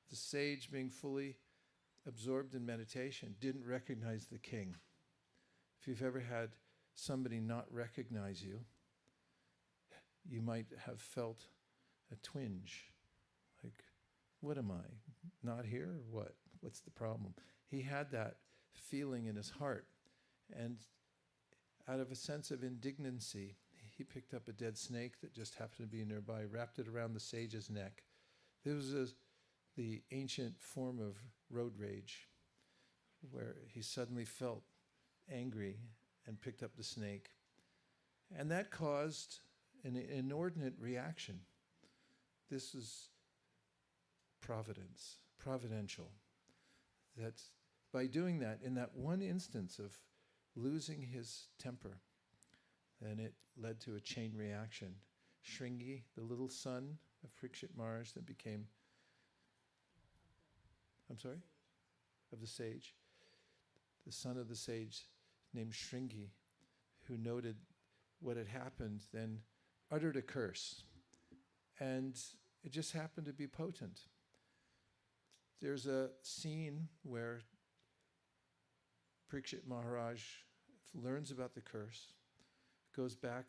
the sage, being fully absorbed in meditation, didn't recognize the king. If you've ever had somebody not recognize you, you might have felt a twinge, like, what am I, not here or what? What's the problem? He had that feeling in his heart, and out of a sense of indignancy, he picked up a dead snake that just happened to be nearby, wrapped it around the sage's neck. This was the ancient form of road rage, where he suddenly felt angry and picked up the snake. And that caused an inordinate reaction. This is providence, providential. That by doing that, in that one instance of losing his temper, then it led to a chain reaction. Shringi, the little son of Parikshit Maharaj that became, of the sage, the son of the sage named Shringi, who noted what had happened, then uttered a curse. And it just happened to be potent. There's a scene where Parikshit Maharaj learns about the curse, goes back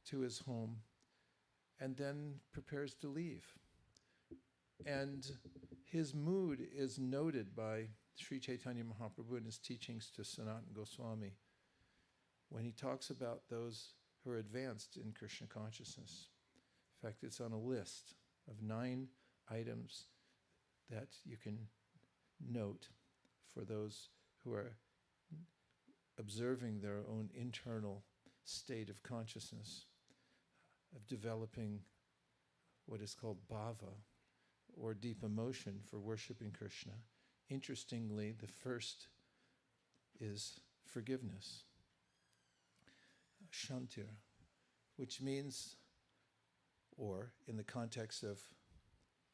to his home, and then prepares to leave. And his mood is noted by Sri Chaitanya Mahaprabhu in his teachings to Sanatana Goswami, when he talks about those who are advanced in Krishna consciousness. In fact, it's on a list of 9 items that you can note for those who are observing their own internal state of consciousness, of developing what is called bhava, or deep emotion for worshiping Krishna. Interestingly, the first is forgiveness, shantir, which means, or in the context of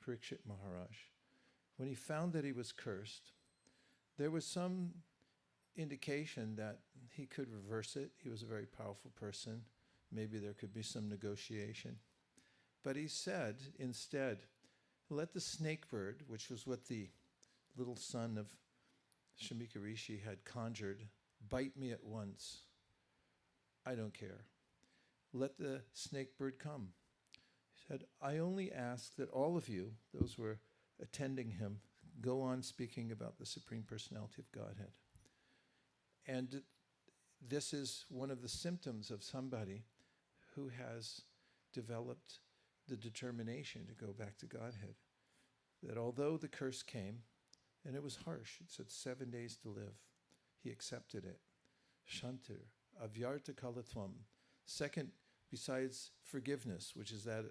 Parikshit Maharaj, when he found that he was cursed, there was some indication that he could reverse it. He was a very powerful person. Maybe there could be some negotiation. But he said, instead, let the snake bird, which was what the little son of Shamika Rishi had conjured, bite me at once. I don't care. Let the snake bird come. He said, I only ask that all of you, those who are attending him, go on speaking about the Supreme Personality of Godhead. And this is one of the symptoms of somebody who has developed the determination to go back to Godhead. That although the curse came, and it was harsh, it said 7 days to live, he accepted it. Shantir, avyarta kalatvam. Second, besides forgiveness, which is that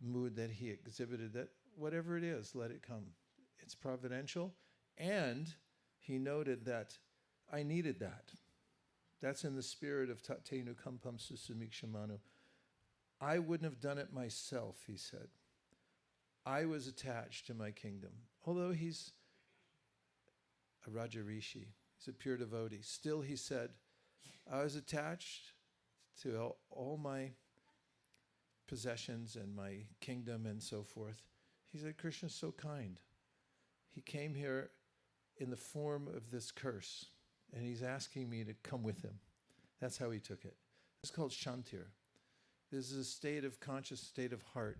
mood that he exhibited, that whatever it is, let it come. It's providential. And he noted that I needed that. That's in the spirit of Tatenu Kampam Susumikshamanu. I wouldn't have done it myself, he said. I was attached to my kingdom. Although he's a Raja Rishi, he's a pure devotee, still he said, I was attached to all my possessions and my kingdom and so forth. He said, Krishna's so kind. He came here in the form of this curse, and he's asking me to come with him. That's how he took it. It's called Shantir. This is a state of conscious, state of heart,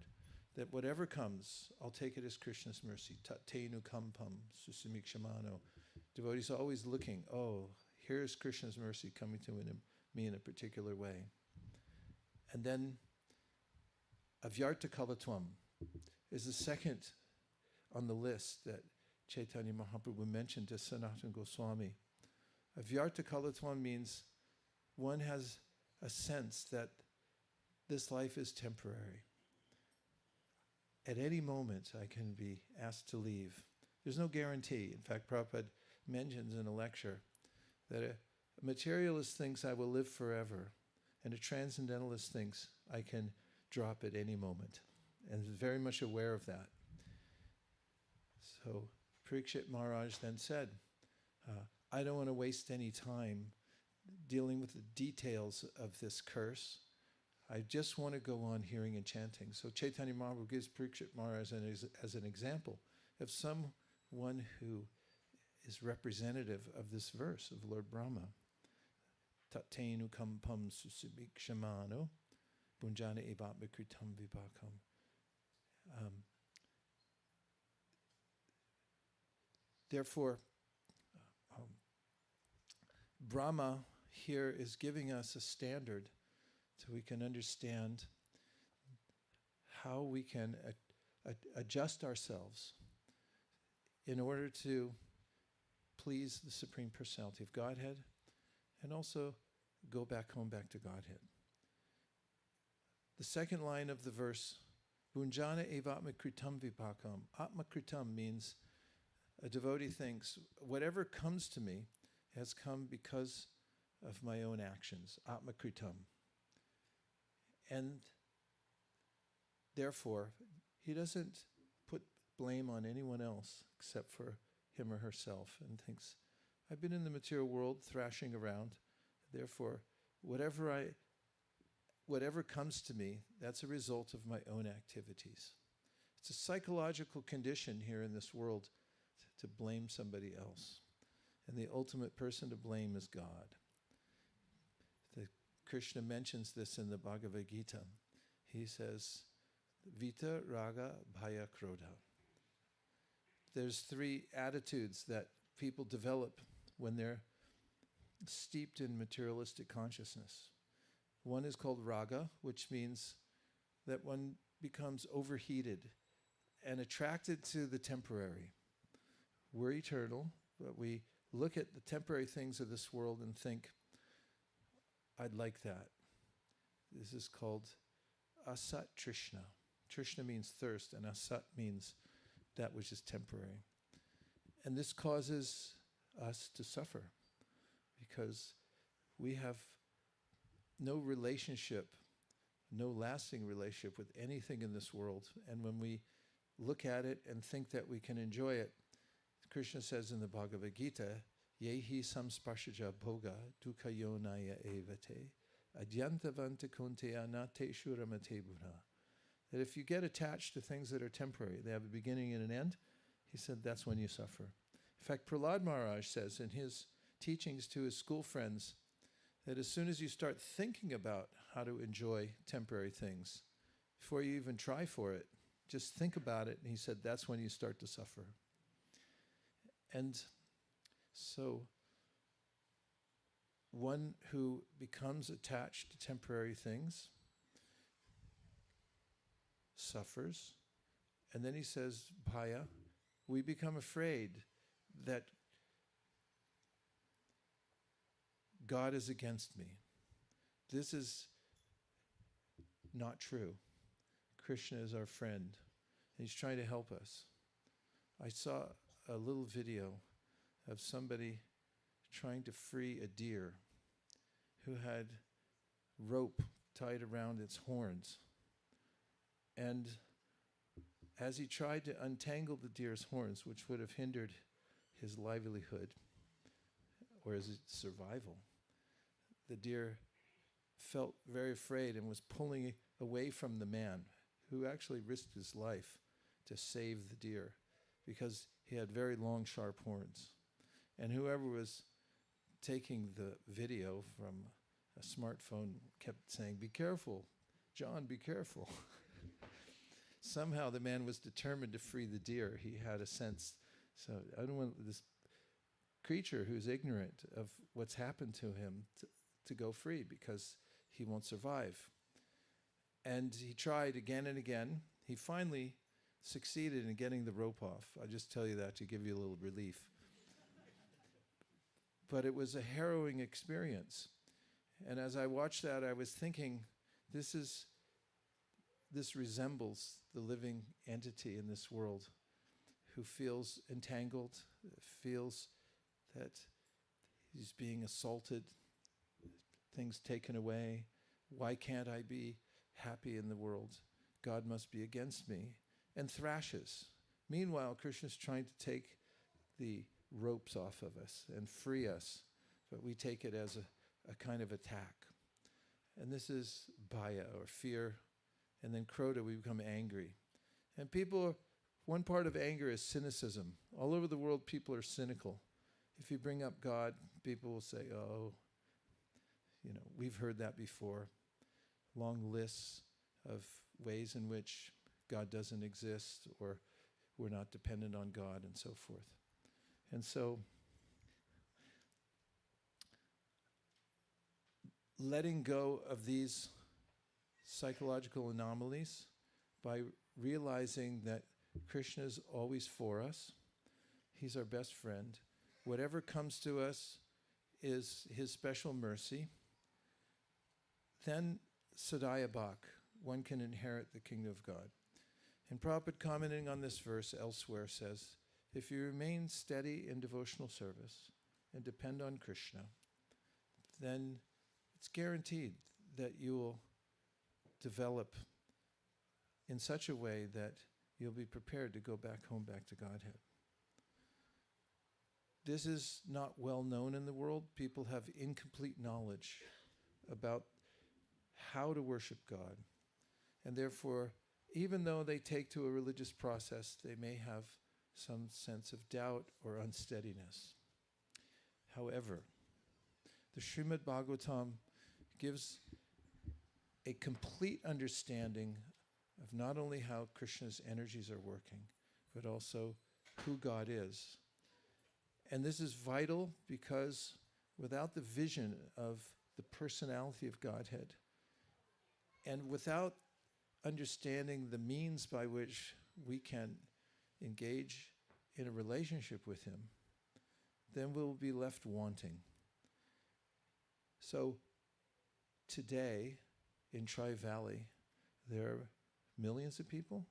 that whatever comes, I'll take it as Krishna's mercy. Tattenu kampam susumikshamano. Devotees are always looking, oh, here's Krishna's mercy coming to me in a particular way. And then avyarta kalatvam is the second on the list that Chaitanya Mahaprabhu mentioned to Sanatana Goswami. Avyarta kalatvam means one has a sense that this life is temporary. At any moment, I can be asked to leave. There's no guarantee. In fact, Prabhupada mentions in a lecture that a materialist thinks I will live forever, and a transcendentalist thinks I can drop at any moment, and is very much aware of that. So Parikshit Maharaj then said, I don't want to waste any time dealing with the details of this curse. I just want to go on hearing and chanting. So Chaitanya Mahaprabhu gives Parikshit Maharaj as an example of someone who is representative of this verse of Lord Brahma. Tattenu kampam susubikshamano bunjana evatmakritam vibhakam. Therefore, Brahma here is giving us a standard so we can understand how we can adjust ourselves in order to please the Supreme Personality of Godhead and also go back home, back to Godhead. The second line of the verse, Bunjana evatmakritam vipakam. Atmakritam means a devotee thinks, whatever comes to me has come because of my own actions. Atmakritam. And therefore, he doesn't put blame on anyone else except for him or herself and thinks, I've been in the material world thrashing around, therefore, whatever comes to me, that's a result of my own activities. It's a psychological condition here in this world to blame somebody else. And the ultimate person to blame is God. Krishna mentions this in the Bhagavad Gita. He says, Vita, Raga, Bhaya, Krodha. There's three attitudes that people develop when they're steeped in materialistic consciousness. One is called Raga, which means that one becomes overheated and attracted to the temporary. We're eternal, but we look at the temporary things of this world and think, I'd like that. This is called asat trishna. Trishna means thirst, and asat means that which is temporary. And this causes us to suffer because we have no relationship, no lasting relationship with anything in this world. And when we look at it and think that we can enjoy it, Krishna says in the Bhagavad Gita, Yehi samsparshaja bhoga dukkha yonaya evate adyantavanta kunteya nate shuramate buddha. That if you get attached to things that are temporary, they have a beginning and an end, he said that's when you suffer. In fact, Prahlad Maharaj says in his teachings to his school friends that as soon as you start thinking about how to enjoy temporary things, before you even try for it, just think about it, and he said that's when you start to suffer. And so one who becomes attached to temporary things suffers. And then he says, Bhaya, we become afraid that God is against me. This is not true. Krishna is our friend, and he's trying to help us. I saw a little video of somebody trying to free a deer who had rope tied around its horns. And as he tried to untangle the deer's horns, which would have hindered his livelihood or his survival, the deer felt very afraid and was pulling away from the man who actually risked his life to save the deer because he had very long, sharp horns. And whoever was taking the video from a smartphone kept saying, "Be careful, John, be careful." Somehow the man was determined to free the deer. He had a sense. So I don't want this creature who's ignorant of what's happened to him to go free, because he won't survive. And he tried again and again. He finally succeeded in getting the rope off. I just tell you that to give you a little relief. But it was a harrowing experience. And as I watched that, I was thinking, this resembles the living entity in this world who feels entangled, feels that he's being assaulted, things taken away. Why can't I be happy in the world? God must be against me. And thrashes. Meanwhile, Krishna's trying to take the ropes off of us and free us, but we take it as a kind of attack. And this is bhaya, or fear. And then krodha, we become angry. And one part of anger is cynicism. All over the world, people are cynical. If you bring up God, people will say, "Oh, we've heard that before." Long lists of ways in which God doesn't exist, or we're not dependent on God, and so forth. And so, letting go of these psychological anomalies by realizing that Krishna is always for us. He's our best friend. Whatever comes to us is his special mercy. Then Sadaya Bhak, one can inherit the kingdom of God. And Prabhupada, commenting on this verse elsewhere, says, if you remain steady in devotional service and depend on Krishna, then it's guaranteed that you will develop in such a way that you'll be prepared to go back home, back to Godhead. This is not well known in the world. People have incomplete knowledge about how to worship God. And therefore, even though they take to a religious process, they may have some sense of doubt or unsteadiness. However, the Srimad Bhagavatam gives a complete understanding of not only how Krishna's energies are working, but also who God is. And this is vital because without the vision of the personality of Godhead, and without understanding the means by which we can engage in a relationship with him, then we'll be left wanting. So today in Tri-Valley, there are millions of people.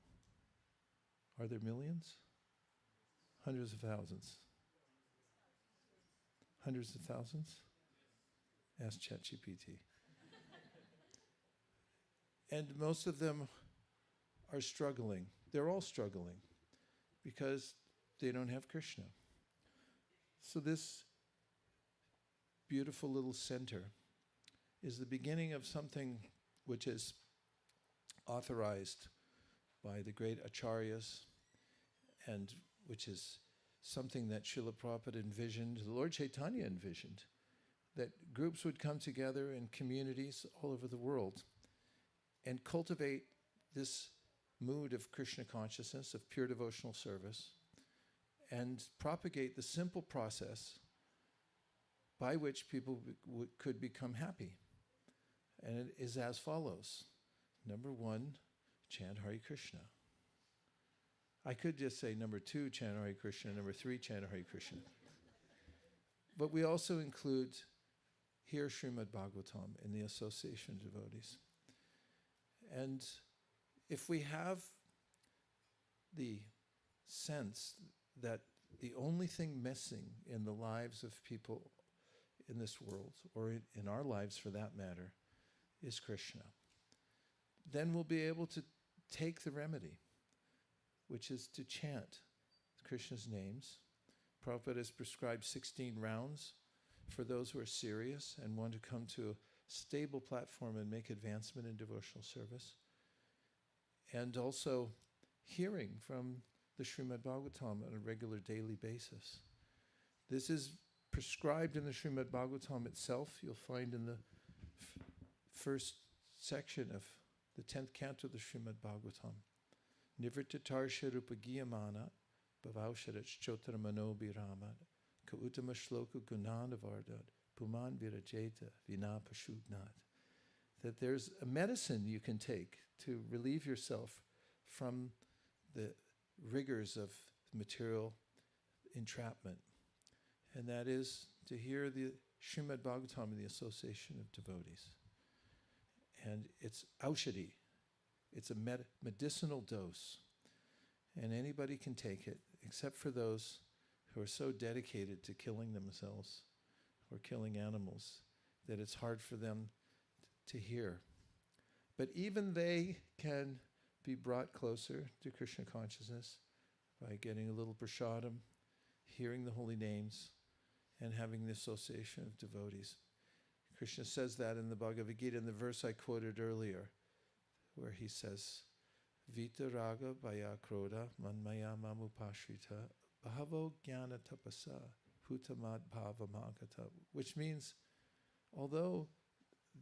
Are there millions? Hundreds of thousands. Hundreds of thousands? Ask ChatGPT. And most of them are struggling. They're all struggling because they don't have Krishna. So this beautiful little center is the beginning of something which is authorized by the great acharyas, and which is something that Srila Prabhupada envisioned, the Lord Chaitanya envisioned, that groups would come together in communities all over the world and cultivate this mood of Krishna consciousness, of pure devotional service, and propagate the simple process by which people could become happy. And it is as follows. Number 1, chant Hare Krishna. I could just say number 2, chant Hare Krishna, number 3, chant Hare Krishna. But we also include here Srimad Bhagavatam in the association of devotees. And if we have the sense that the only thing missing in the lives of people in this world, or in our lives for that matter, is Krishna, then we'll be able to take the remedy, which is to chant Krishna's names. Prabhupada has prescribed 16 rounds for those who are serious and want to come to a stable platform and make advancement in devotional service. And also hearing from the Srimad Bhagavatam on a regular daily basis. This is prescribed in the Srimad Bhagavatam itself. You'll find in the first section of the 10th canto of the Srimad Bhagavatam. Nivrittatar rupa giyamana bhavaushadach chotra mano biramat ka uttama shloka gunanavardad puman virajeta vina pashugnat. That there's a medicine you can take to relieve yourself from the rigors of material entrapment. And that is to hear the Srimad Bhagavatam in the association of devotees. And it's aushadhi. It's a medicinal dose. And anybody can take it, except for those who are so dedicated to killing themselves or killing animals that it's hard for them to hear. But even they can be brought closer to Krishna consciousness by getting a little prasadam, hearing the holy names, and having the association of devotees. Krishna says that in the Bhagavad Gita, in the verse I quoted earlier, where he says, Vita raga bhaya krodha manmaya mamupashrita bhavo jnana tapasa hutamad bhava magata, which means, although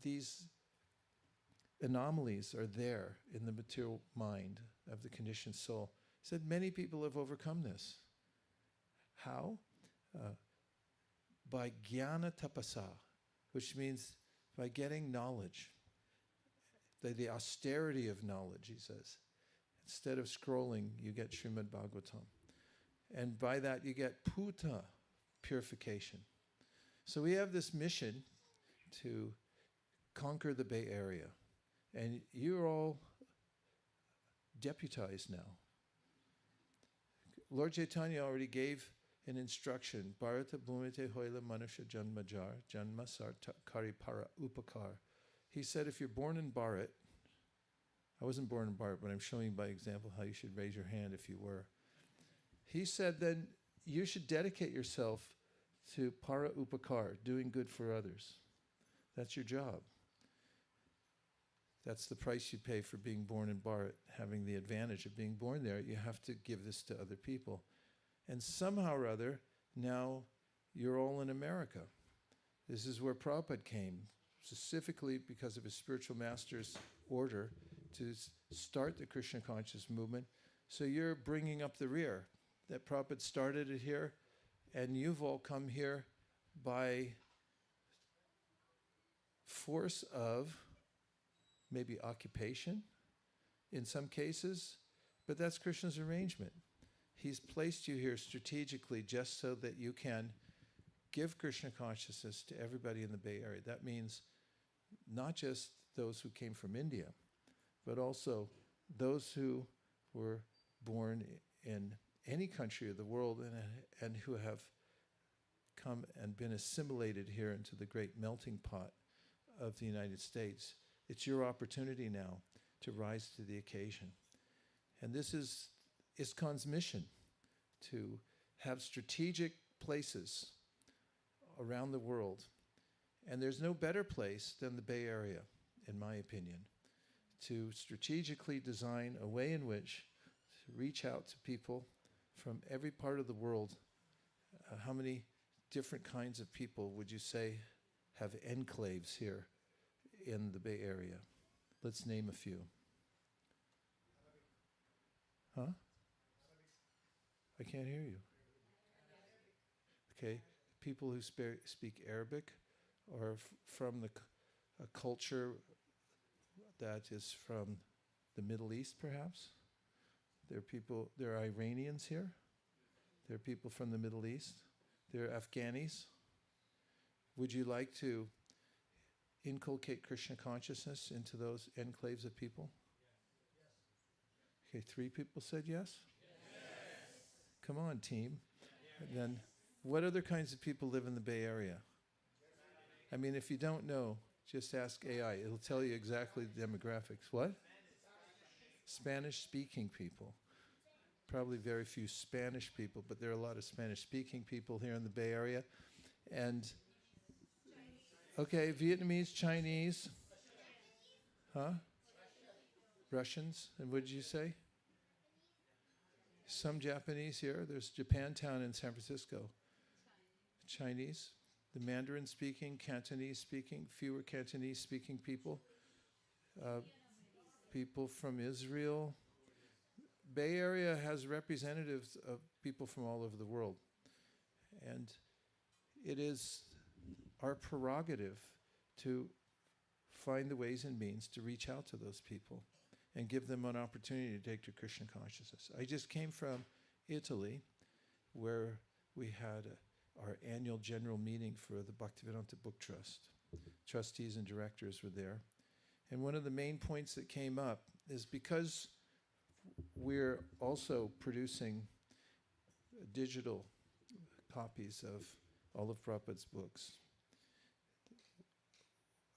these anomalies are there in the material mind of the conditioned soul, he said many people have overcome this. How? By jnana tapasa, which means by getting knowledge, the austerity of knowledge, he says. Instead of scrolling, you get Srimad Bhagavatam. And by that, you get puta, purification. So we have this mission to conquer the Bay Area. And you're all deputized now. Lord Chaitanya already gave an instruction, Bharata Bhumite Hoila Manusha Janmajar, Janma Sarkari Para Upakar. He said, if you're born in Bharat, I wasn't born in Bharat, but I'm showing you by example how you should raise your hand if you were. He said, then you should dedicate yourself to Para Upakar, doing good for others. That's your job. That's the price you pay for being born in Bharat, having the advantage of being born there. You have to give this to other people. And somehow or other, now you're all in America. This is where Prabhupada came, specifically because of his spiritual master's order to start the Krishna conscious movement. So you're bringing up the rear. That Prabhupada started it here, and you've all come here by force of maybe occupation in some cases, but that's Krishna's arrangement. He's placed you here strategically just so that you can give Krishna consciousness to everybody in the Bay Area. That means not just those who came from India, but also those who were born in any country of the world and who have come and been assimilated here into the great melting pot of the United States. It's your opportunity now to rise to the occasion. And this is ISKCON's mission, to have strategic places around the world. And there's no better place than the Bay Area, in my opinion, to strategically design a way in which to reach out to people from every part of the world. How many different kinds of people would you say have enclaves here in the Bay Area? Let's name a few. Huh? I can't hear you. Okay, people who speak Arabic or from a culture that is from the Middle East, perhaps. There are Iranians here. There are people from the Middle East. There are Afghanis. Would you like to inculcate Krishna consciousness into those enclaves of people? Okay, 3 people said yes? Come on, team. And then, what other kinds of people live in the Bay Area? I mean, if you don't know, just ask AI. It'll tell you exactly the demographics. What? Spanish-speaking people. Probably very few Spanish people, but there are a lot of Spanish-speaking people here in the Bay Area. And, okay, Vietnamese, Chinese. Huh? Russians. And what did you say? Some Japanese here. There's Japantown in San Francisco. Chinese, the Mandarin speaking, Cantonese speaking, fewer Cantonese speaking people, people from Israel. Bay Area has representatives of people from all over the world. And it is our prerogative to find the ways and means to reach out to those people and give them an opportunity to take to Krishna consciousness. I just came from Italy, where we had our annual general meeting for the Bhaktivedanta Book Trust. Trustees and directors were there. And one of the main points that came up is because we're also producing digital copies of all of Prabhupada's books,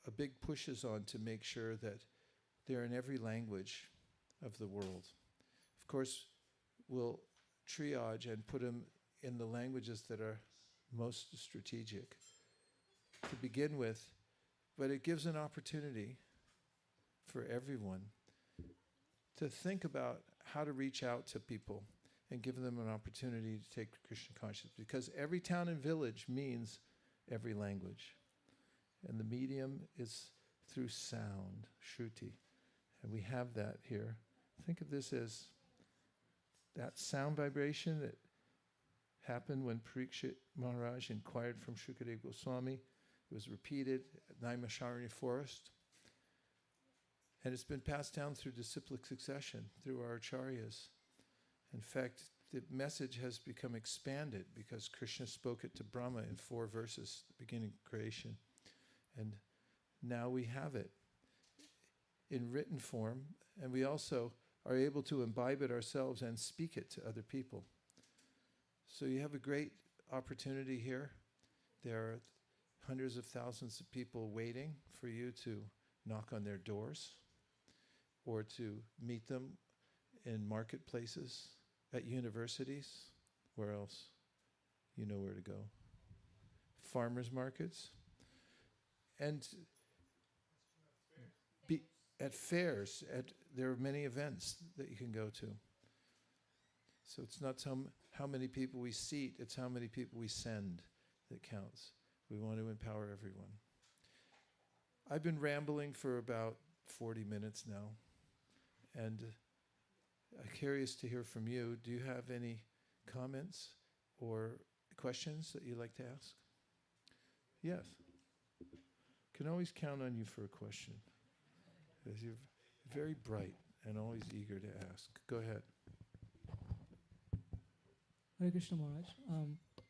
a big push is on to make sure that they're in every language of the world. Of course, we'll triage and put them in the languages that are most strategic to begin with, but it gives an opportunity for everyone to think about how to reach out to people and give them an opportunity to take Krishna consciousness, because every town and village means every language. And the medium is through sound, shruti. And we have that here. Think of this as that sound vibration that happened when Parikshit Maharaj inquired from Shukadeva Goswami. It was repeated at Naimisharanya forest. And it's been passed down through disciplic succession, through our acharyas. In fact, the message has become expanded because Krishna spoke it to Brahma in 4 verses, the beginning of creation. And now we have it in written form, and we also are able to imbibe it ourselves and speak it to other people. So you have a great opportunity here. There are hundreds of thousands of people waiting for you to knock on their doors or to meet them in marketplaces, at universities. Where else? You know where to go. Farmers markets. And at fairs, there are many events that you can go to. So it's not how many people we seat, it's how many people we send that counts. We want to empower everyone. I've been rambling for about 40 minutes now, and I'm curious to hear from you. Do you have any comments or questions that you'd like to ask? Yes. Can always count on you for a question, because you're very bright and always eager to ask. Go ahead. Hare Krishna Maharaj.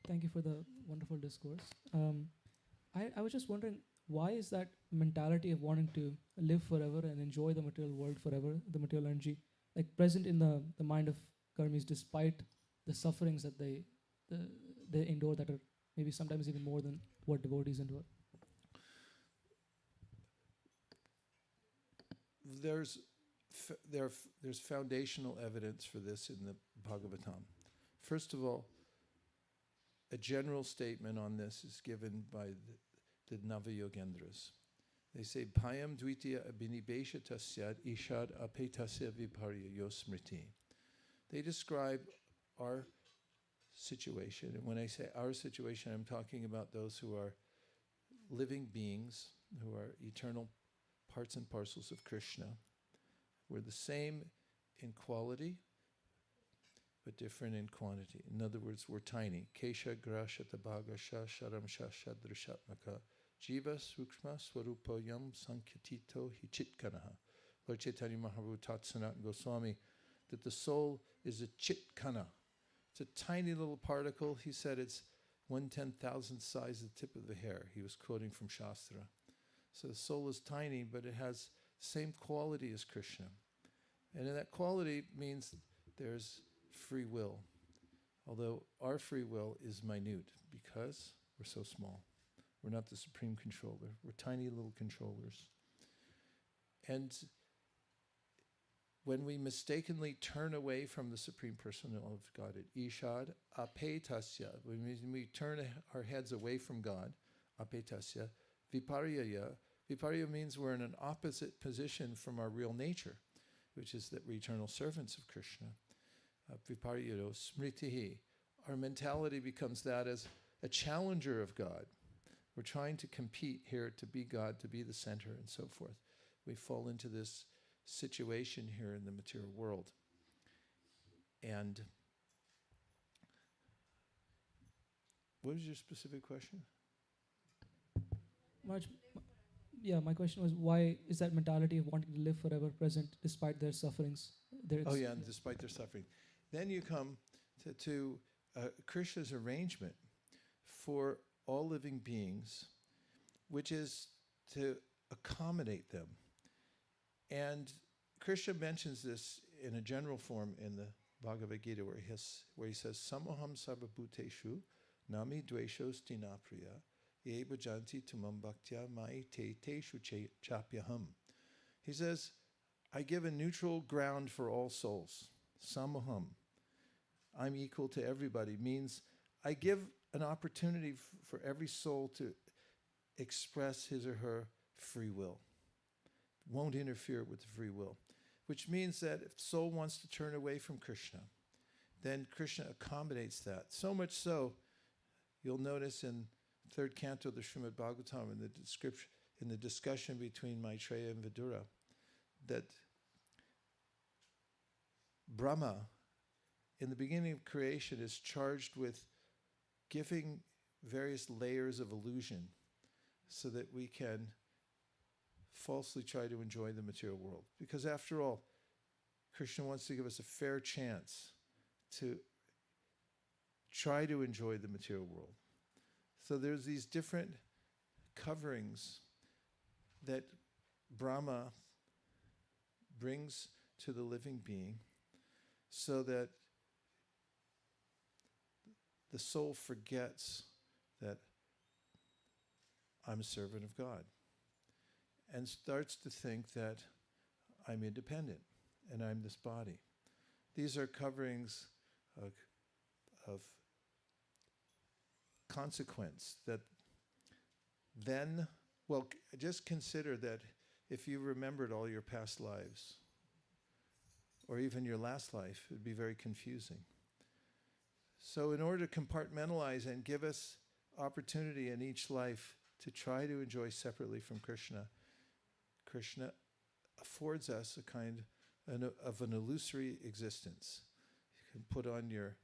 Thank you for the wonderful discourse. I was just wondering, why is that mentality of wanting to live forever and enjoy the material world forever, the material energy, like present in the mind of karmis, despite the sufferings that they endure, that are maybe sometimes even more than what devotees endure? There's foundational evidence for this in the Bhagavatam. First of all, a general statement on this is given by the Navayogendras. They say, Bhayam dvitiya abhinibesha tasyad ishad apetasya viparya yosmriti. They describe our situation. And when I say our situation, I'm talking about those who are living beings, who are eternal parts and parcels of Krishna. We're the same in quality, but different in quantity. In other words, we're tiny. Kesha grasha tabaga sha sharam sha shadrishatmaka jiva sukshma swarupoyam sankatito hichitkanaha. Lord Chaitanya Mahaprabhu taught Sanatana Goswami that the soul is a chitkana. It's a tiny little particle. He said it's 1/10,000th size of the tip of the hair. He was quoting from Shastra. So the soul is tiny, but it has the same quality as Krishna. And in that quality means there's free will. Although our free will is minute because we're so small. We're not the supreme controller. We're tiny little controllers. And when we mistakenly turn away from the Supreme Personality of Godhead, Ishad apetasya, when we turn our heads away from God, apetasya, viparyaya. Viparya means we're in an opposite position from our real nature, which is that we're eternal servants of Krishna. Viparyado smritihi. Our mentality becomes that as a challenger of God. We're trying to compete here to be God, to be the center, and so forth. We fall into this situation here in the material world. And what was your specific question? Maharaj, yeah, my question was, why is that mentality of wanting to live forever present despite their sufferings? And despite their suffering. Then you come to Krishna's arrangement for all living beings, which is to accommodate them. And Krishna mentions this in a general form in the Bhagavad Gita, where he says, Samoham sarvabhuteshu nami dveshos tinapriya ye bhajanti tumam bhaktya mai te teshu chapyaham. He says, I give a neutral ground for all souls. Samoham. I'm equal to everybody means I give an opportunity for every soul to express his or her free will. Won't interfere with the free will. Which means that if the soul wants to turn away from Krishna, then Krishna accommodates that. So much so, you'll notice in third canto of the Srimad Bhagavatam, in the description, in the discussion between Maitreya and Vidura, that Brahma, in the beginning of creation, is charged with giving various layers of illusion so that we can falsely try to enjoy the material world. Because after all, Krishna wants to give us a fair chance to try to enjoy the material world. So there's these different coverings that Brahma brings to the living being so that the soul forgets that I'm a servant of God and starts to think that I'm independent and I'm this body. These are coverings of consequence that then, well, just consider that if you remembered all your past lives, or even your last life, it would be very confusing. So in order to compartmentalize and give us opportunity in each life to try to enjoy separately from Krishna, Krishna affords us a kind of an illusory existence. You can put on your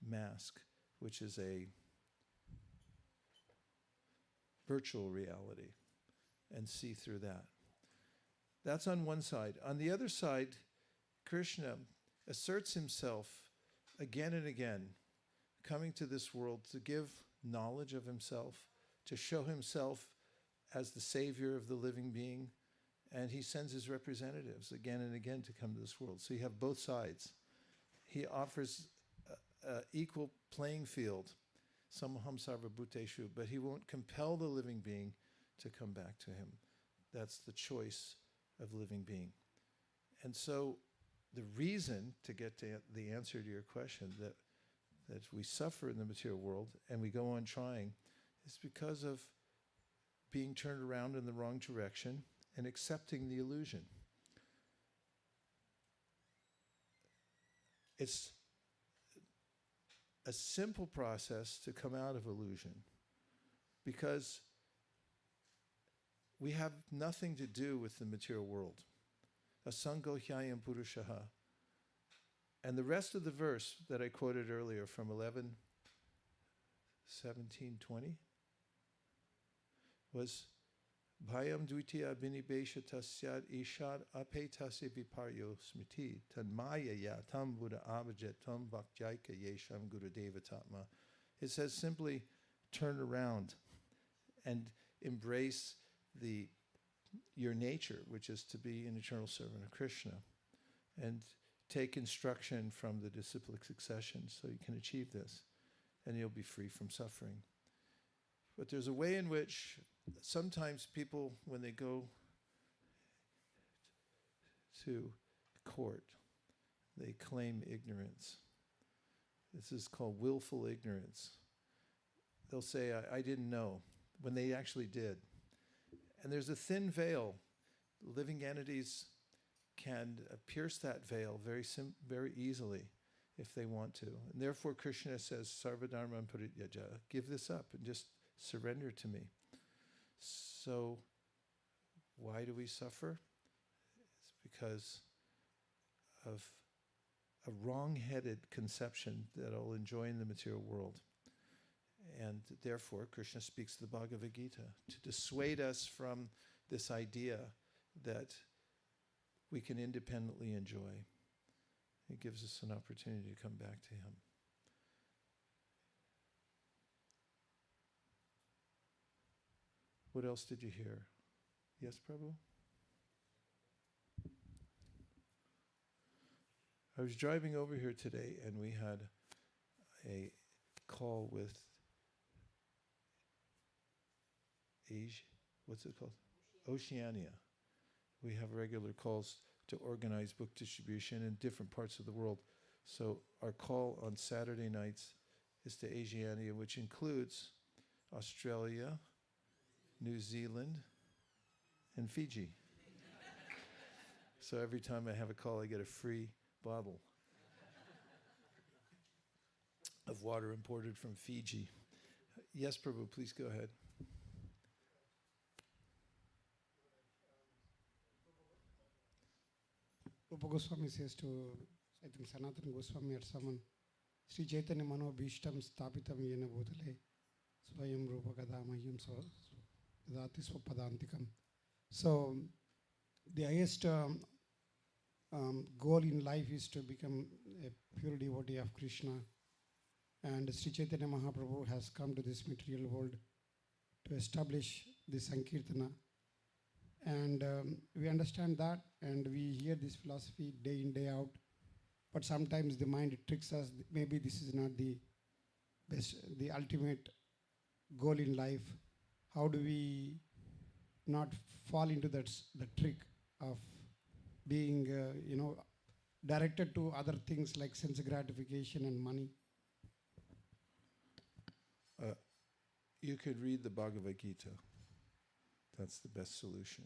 mask, which is a virtual reality, and see through that. That's on one side. On the other side, Krishna asserts himself again and again, coming to this world to give knowledge of himself, to show himself as the savior of the living being, and he sends his representatives again and again to come to this world. So you have both sides. He offers an equal playing field, samaham sarvabhuteshu, but he won't compel the living being to come back to him. That's the choice of living being. And so the reason, to get to the answer to your question, that we suffer in the material world and we go on trying is because of being turned around in the wrong direction and accepting the illusion. It's a simple process to come out of illusion because we have nothing to do with the material world. Asango hyayam purushaha. And the rest of the verse that I quoted earlier from 11:17-20 was Bhayam dvitiya binibesha tasyad ishad apetase viparyo smriti tanmaya ya tam buddha abhajet tam bhakjaika yesham gurudeva tatma. It says simply turn around and embrace your nature, which is to be an eternal servant of Krishna, and take instruction from the disciplic succession so you can achieve this, and you'll be free from suffering. But there's a way in which sometimes people, when they go to court, they claim ignorance. This is called willful ignorance. They'll say, I didn't know, when they actually did. And there's a thin veil. Living entities can pierce that veil very easily if they want to. And therefore Krishna says, Sarvadharman parityaja, give this up and just surrender to me. So why do we suffer? It's because of a wrong-headed conception that I'll enjoy in the material world. And therefore, Krishna speaks the Bhagavad Gita to dissuade us from this idea that we can independently enjoy. It gives us an opportunity to come back to Him. What else did you hear? Yes, Prabhu? I was driving over here today and we had a call with Asia, what's it called? Oceania. We have regular calls to organize book distribution in different parts of the world. So our call on Saturday nights is to Oceania, which includes Australia, New Zealand, and Fiji. So every time I have a call, I get a free bottle of water imported from Fiji. Yes, Prabhu, please go ahead. Rupa Goswami says to, I think, Sanatana Goswami or someone, Sri Chaitanya Mano Bhishtam Stapitam Yena Bhutale Swayam Rupa Kadamahyam Dadati Swapadantikam. So the highest goal in life is to become a pure devotee of Krishna. And Sri Chaitanya Mahaprabhu has come to this material world to establish the Sankirtana. And we understand that, and we hear this philosophy day in, day out. But sometimes the mind tricks us. Maybe this is not the best, the ultimate goal in life. How do we not fall into the trick of being, directed to other things like sense gratification and money? You could read the Bhagavad Gita. That's the best solution.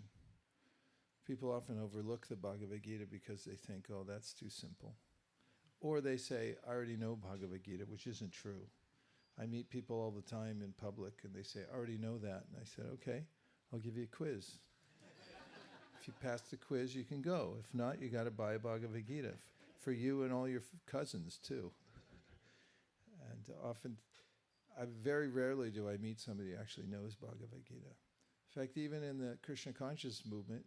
People often overlook the Bhagavad Gita because they think, oh, that's too simple. Or they say, I already know Bhagavad Gita, which isn't true. I meet people all the time in public and they say, I already know that. And I said, okay, I'll give you a quiz. If you pass the quiz, you can go. If not, you got to buy a Bhagavad Gita for you and all your cousins too. And often, very rarely do I meet somebody who actually knows Bhagavad Gita. In fact, even in the Krishna conscious movement,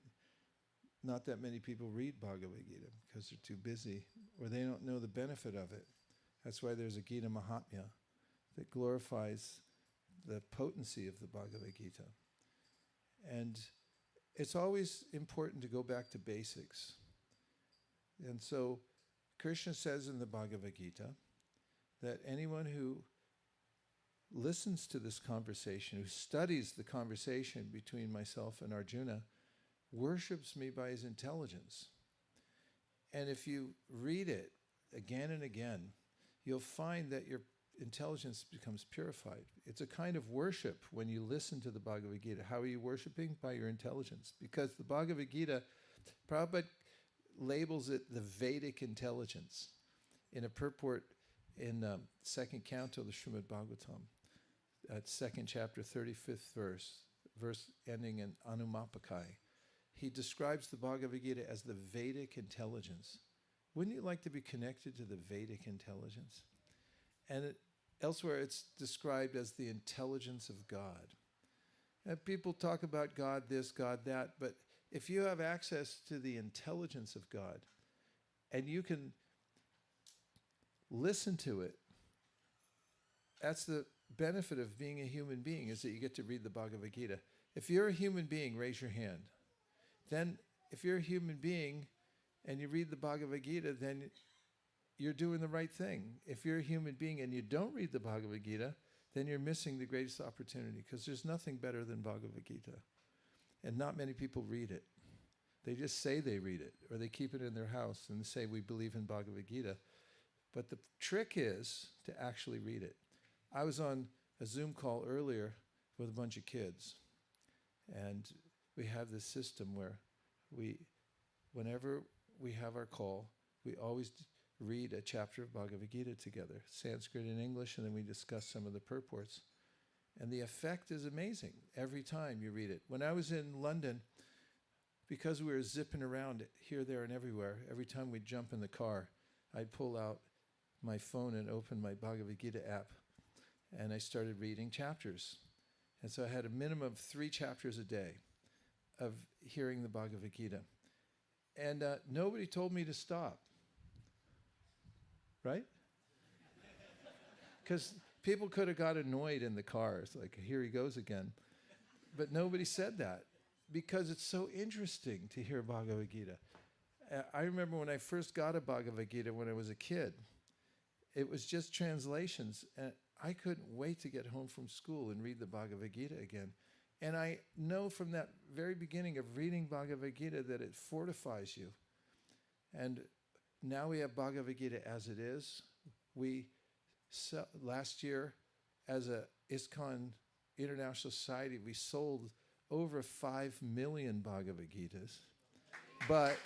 not that many people read Bhagavad Gita because they're too busy or they don't know the benefit of it. That's why there's a Gita Mahatmya that glorifies the potency of the Bhagavad Gita. And it's always important to go back to basics. And so Krishna says in the Bhagavad Gita that anyone who listens to this conversation, who studies the conversation between myself and Arjuna, worships me by his intelligence. And if you read it again and again, you'll find that your intelligence becomes purified. It's a kind of worship when you listen to the Bhagavad Gita. How are you worshiping? By your intelligence. Because the Bhagavad Gita, Prabhupada labels it the Vedic intelligence in a purport in second canto of the Srimad Bhagavatam, at second chapter, 35th verse ending in Anumapakai. He describes the Bhagavad Gita as the Vedic intelligence. Wouldn't you like to be connected to the Vedic intelligence? And elsewhere it's described as the intelligence of God. And people talk about God this, God that, but if you have access to the intelligence of God and you can listen to it, that's the benefit of being a human being, is that you get to read the Bhagavad Gita. If you're a human being, raise your hand. Then if you're a human being and you read the Bhagavad Gita, then you're doing the right thing. If you're a human being and you don't read the Bhagavad Gita, then you're missing the greatest opportunity, because there's nothing better than Bhagavad Gita. And not many people read it. They just say they read it, or they keep it in their house and say, we believe in Bhagavad Gita. But the trick is to actually read it. I was on a Zoom call earlier with a bunch of kids, and we have this system where whenever we have our call, we always read a chapter of Bhagavad Gita together, Sanskrit and English, and then we discuss some of the purports. And the effect is amazing every time you read it. When I was in London, because we were zipping around here, there, and everywhere, every time we'd jump in the car, I'd pull out my phone and open my Bhagavad Gita app, and I started reading chapters. And so I had a minimum of 3 chapters a day of hearing the Bhagavad Gita. And nobody told me to stop. Right? Because people could have got annoyed in the car. It's like, here he goes again. But nobody said that because it's so interesting to hear Bhagavad Gita. I remember when I first got a Bhagavad Gita when I was a kid, it was just translations. And I couldn't wait to get home from school and read the Bhagavad Gita again. And I know from that very beginning of reading Bhagavad Gita that it fortifies you. And now we have Bhagavad Gita as it is. We last year, as a ISKCON International Society, we sold over 5 million Bhagavad Gitas. But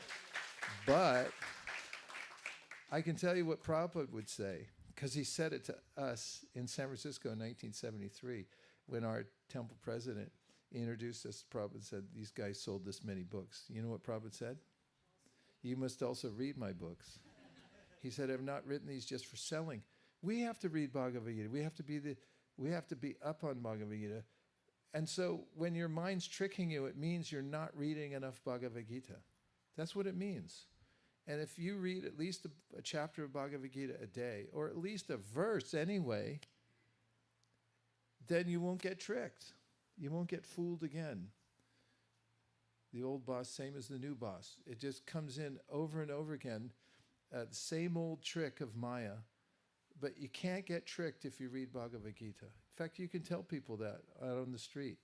I can tell you what Prabhupada would say, because he said it to us in San Francisco in 1973 when our temple president introduced us. Prabhupada said, these guys sold this many books. You know what Prabhupada said? You must also read my books. He said, I've not written these just for selling. We have to read Bhagavad Gita. We have to be up on Bhagavad Gita. And so when your mind's tricking you, it means you're not reading enough Bhagavad Gita. That's what it means. And if you read at least a chapter of Bhagavad Gita a day, or at least a verse anyway, then you won't get tricked. You won't get fooled again. The old boss, same as the new boss. It just comes in over and over again. The same old trick of Maya. But you can't get tricked if you read Bhagavad Gita. In fact, you can tell people that out on the street,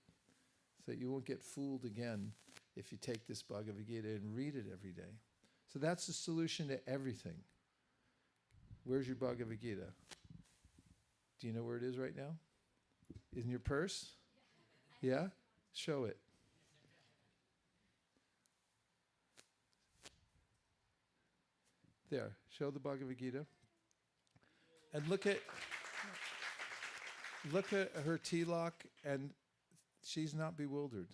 so that you won't get fooled again if you take this Bhagavad Gita and read it every day. So that's the solution to everything. Where's your Bhagavad Gita? Do you know where it is right now? In your purse? Yeah? Show it. There, show the Bhagavad Gita. And look at her tilak, and she's not bewildered.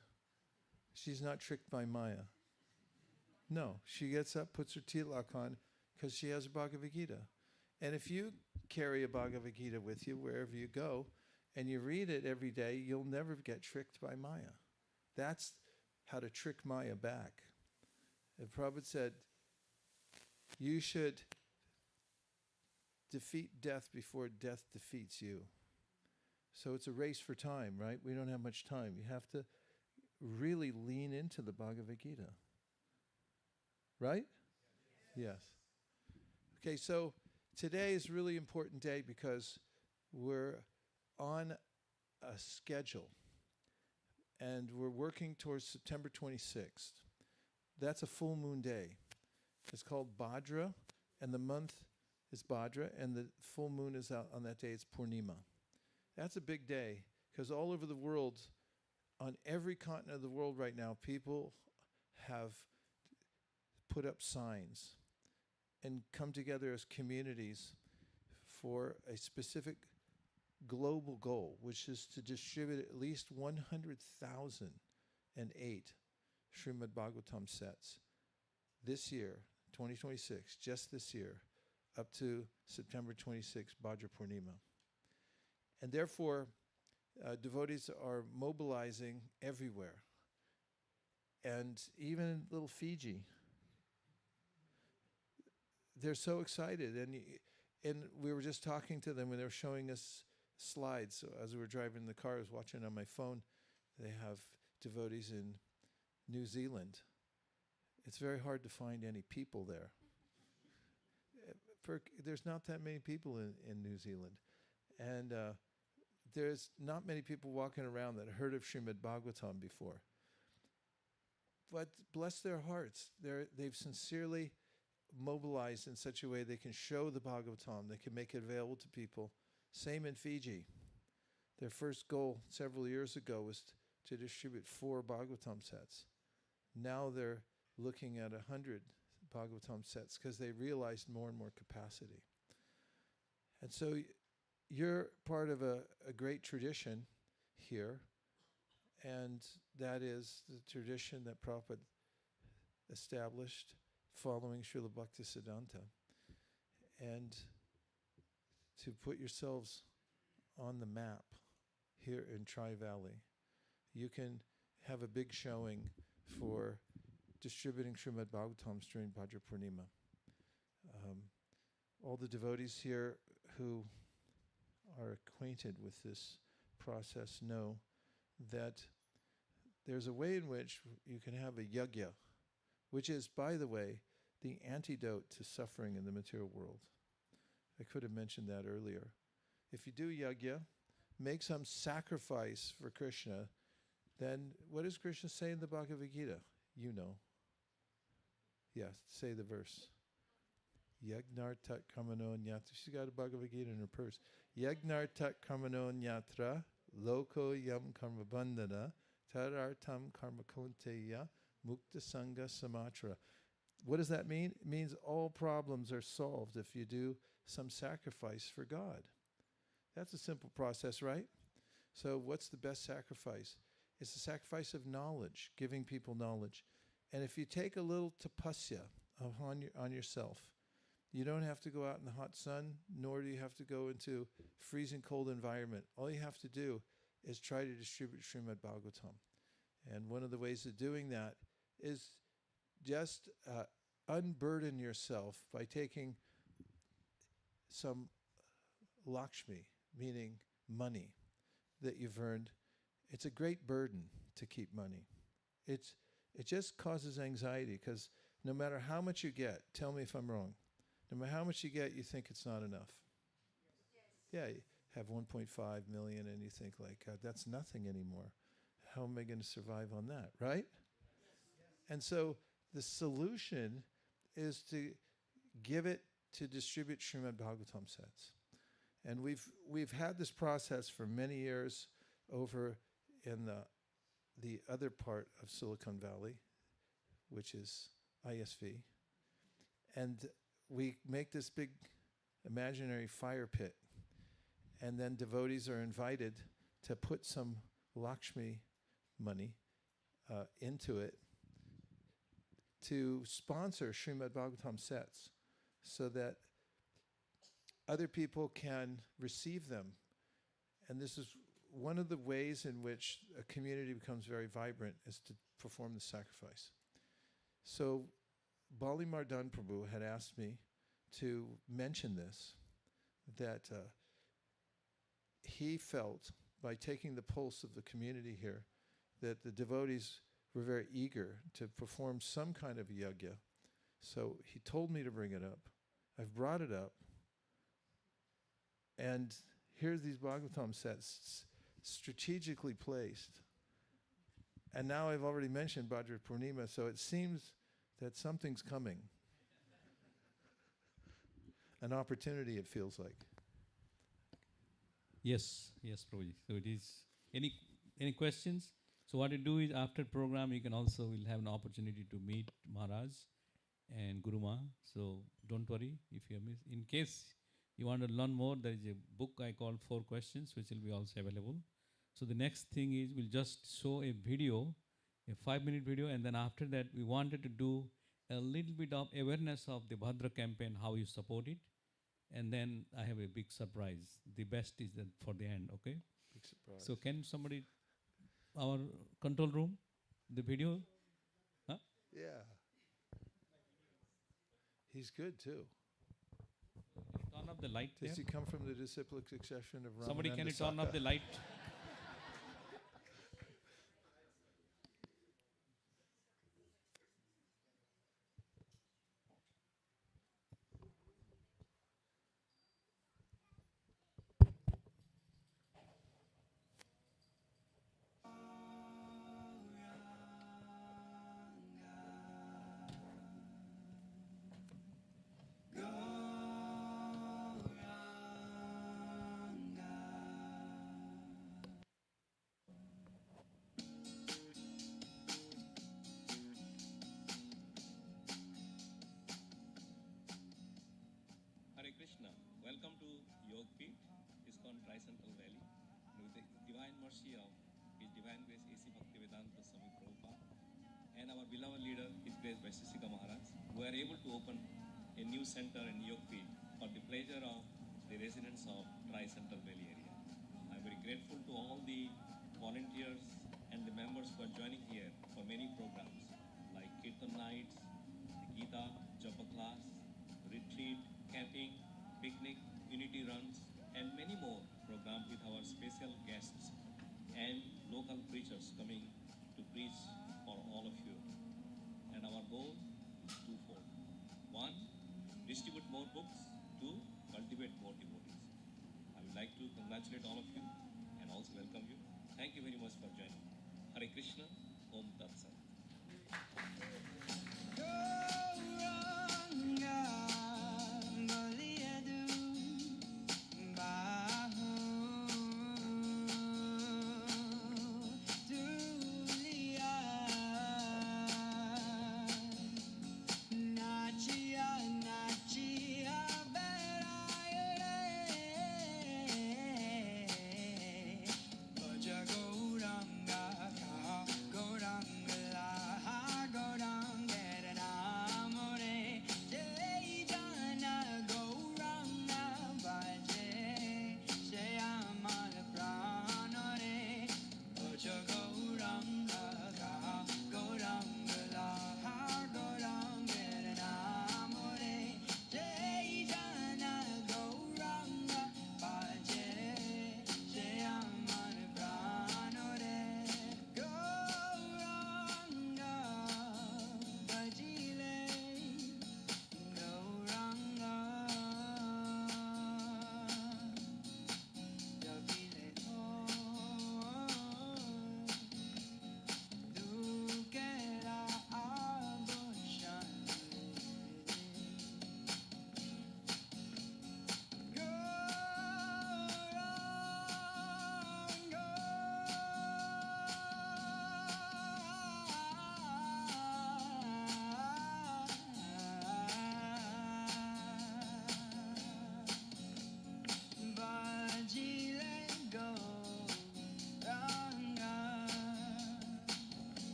She's not tricked by Maya. No, she gets up, puts her tilak on, because she has a Bhagavad Gita. And if you carry a Bhagavad Gita with you wherever you go, and you read it every day, you'll never get tricked by Maya. That's how to trick Maya back. And Prabhupada said, you should defeat death before death defeats you. So it's a race for time, right? We don't have much time. You have to really lean into the Bhagavad Gita. Right? Yes. Okay, so today is a really important day because we're on a schedule and we're working towards September 26th. That's a full moon day. It's called Bhadra, and the month is Bhadra, and the full moon is out on that day. It's Purnima. That's a big day because all over the world, on every continent of the world right now, people have put up signs and come together as communities for a specific global goal, which is to distribute at least 100,008 Srimad Bhagavatam sets this year, 2026, just this year, up to September 26, Bhadra Purnima. And therefore, devotees are mobilizing everywhere. And even little Fiji, they're so excited. And we were just talking to them when they were showing us slides. So as we were driving in the car, I was watching on my phone. They have devotees in New Zealand. It's very hard to find any people there. There's not that many people in New Zealand. And there's not many people walking around that heard of Srimad Bhagavatam before. But bless their hearts. They've sincerely mobilized in such a way they can show the Bhagavatam. They can make it available to people. Same in Fiji. Their first goal several years ago was to distribute 4 Bhagavatam sets. Now they're looking at 100 Bhagavatam sets because they realized more and more capacity. And so you're part of a great tradition here, and that is the tradition that Prabhupada established following Srila Bhaktisiddhanta. And to put yourselves on the map here in Tri-Valley, you can have a big showing for distributing Srimad Bhagavatams during Bhadra Purnima. All the devotees here who are acquainted with this process know that there's a way in which you can have a yajna, which is, by the way, the antidote to suffering in the material world. I could have mentioned that earlier. If you do yajna, make some sacrifice for Krishna, then what does Krishna say in the Bhagavad Gita? You know. Yes, say the verse. Yagnartat karmano nyatra. She's got a Bhagavad Gita in her purse. Yagnartat karmano nyatra loko yam karma bandhana tarartam karma konteya mukta sangha samatra. What does that mean? It means all problems are solved if you do some sacrifice for God. That's a simple process, right? So what's the best sacrifice? It's the sacrifice of knowledge, giving people knowledge. And if you take a little tapasya on yourself, you don't have to go out in the hot sun, nor do you have to go into freezing cold environment. All you have to do is try to distribute Srimad Bhagavatam. And one of the ways of doing that is just unburden yourself by taking some Lakshmi, meaning money, that you've earned. It's a great burden to keep money. It just causes anxiety because no matter how much you get, tell me if I'm wrong, no matter how much you get, you think it's not enough. Yes. Yeah, you have 1.5 million and you think like, God, that's nothing anymore. How am I going to survive on that, right? Yes. And so the solution is to give it to distribute Srimad Bhagavatam sets. And we've had this process for many years over in the other part of Silicon Valley, which is ISV. And we make this big imaginary fire pit. And then devotees are invited to put some Lakshmi money into it to sponsor Srimad Bhagavatam sets so that other people can receive them. And this is one of the ways in which a community becomes very vibrant is to perform the sacrifice. So Bali Mardan Prabhu had asked me to mention this, that he felt by taking the pulse of the community here that the devotees were very eager to perform some kind of yajna. So he told me to bring it up. I've brought it up. And here's these Bhagavatam sets strategically placed. And now I've already mentioned Bhadra Purnima, so it seems that something's coming. An opportunity, it feels like. Yes, Prabhuji. So it is. Any questions? So what you do is after program, you can also will have an opportunity to meet Maharaj and Guru Ma. So don't worry if you have missed. In case you want to learn more, there is a book I call 4 Questions, which will be also available. So the next thing is we'll just show a video, a 5-minute video, and then after that we wanted to do a little bit of awareness of the Bhadra campaign, how you support it. And then I have a big surprise. The best is for the end, okay? Big surprise. So can somebody, our control room, the video? Huh? Yeah. He's good too. Turn up the light there. Does he come from the disciplic succession of Ramananda? Somebody can you turn up the light? beloved leader, HG Vaisesika Maharaj, we are able to open a new center in Yogapeeth for the pleasure of the residents of Tri-Central Valley area. I am very grateful to all the volunteers and the members who are joining here for many programs like Kirtan nights, the Gita, Japa class, retreat, camping, picnic, unity runs, and many more programs with our special guests and local preachers coming to preach for all of you. And our goal is twofold. One, distribute more books. Two, cultivate more devotees. I would like to congratulate all of you and also welcome you. Thank you very much for joining. Hare Krishna, Om Tat Sat.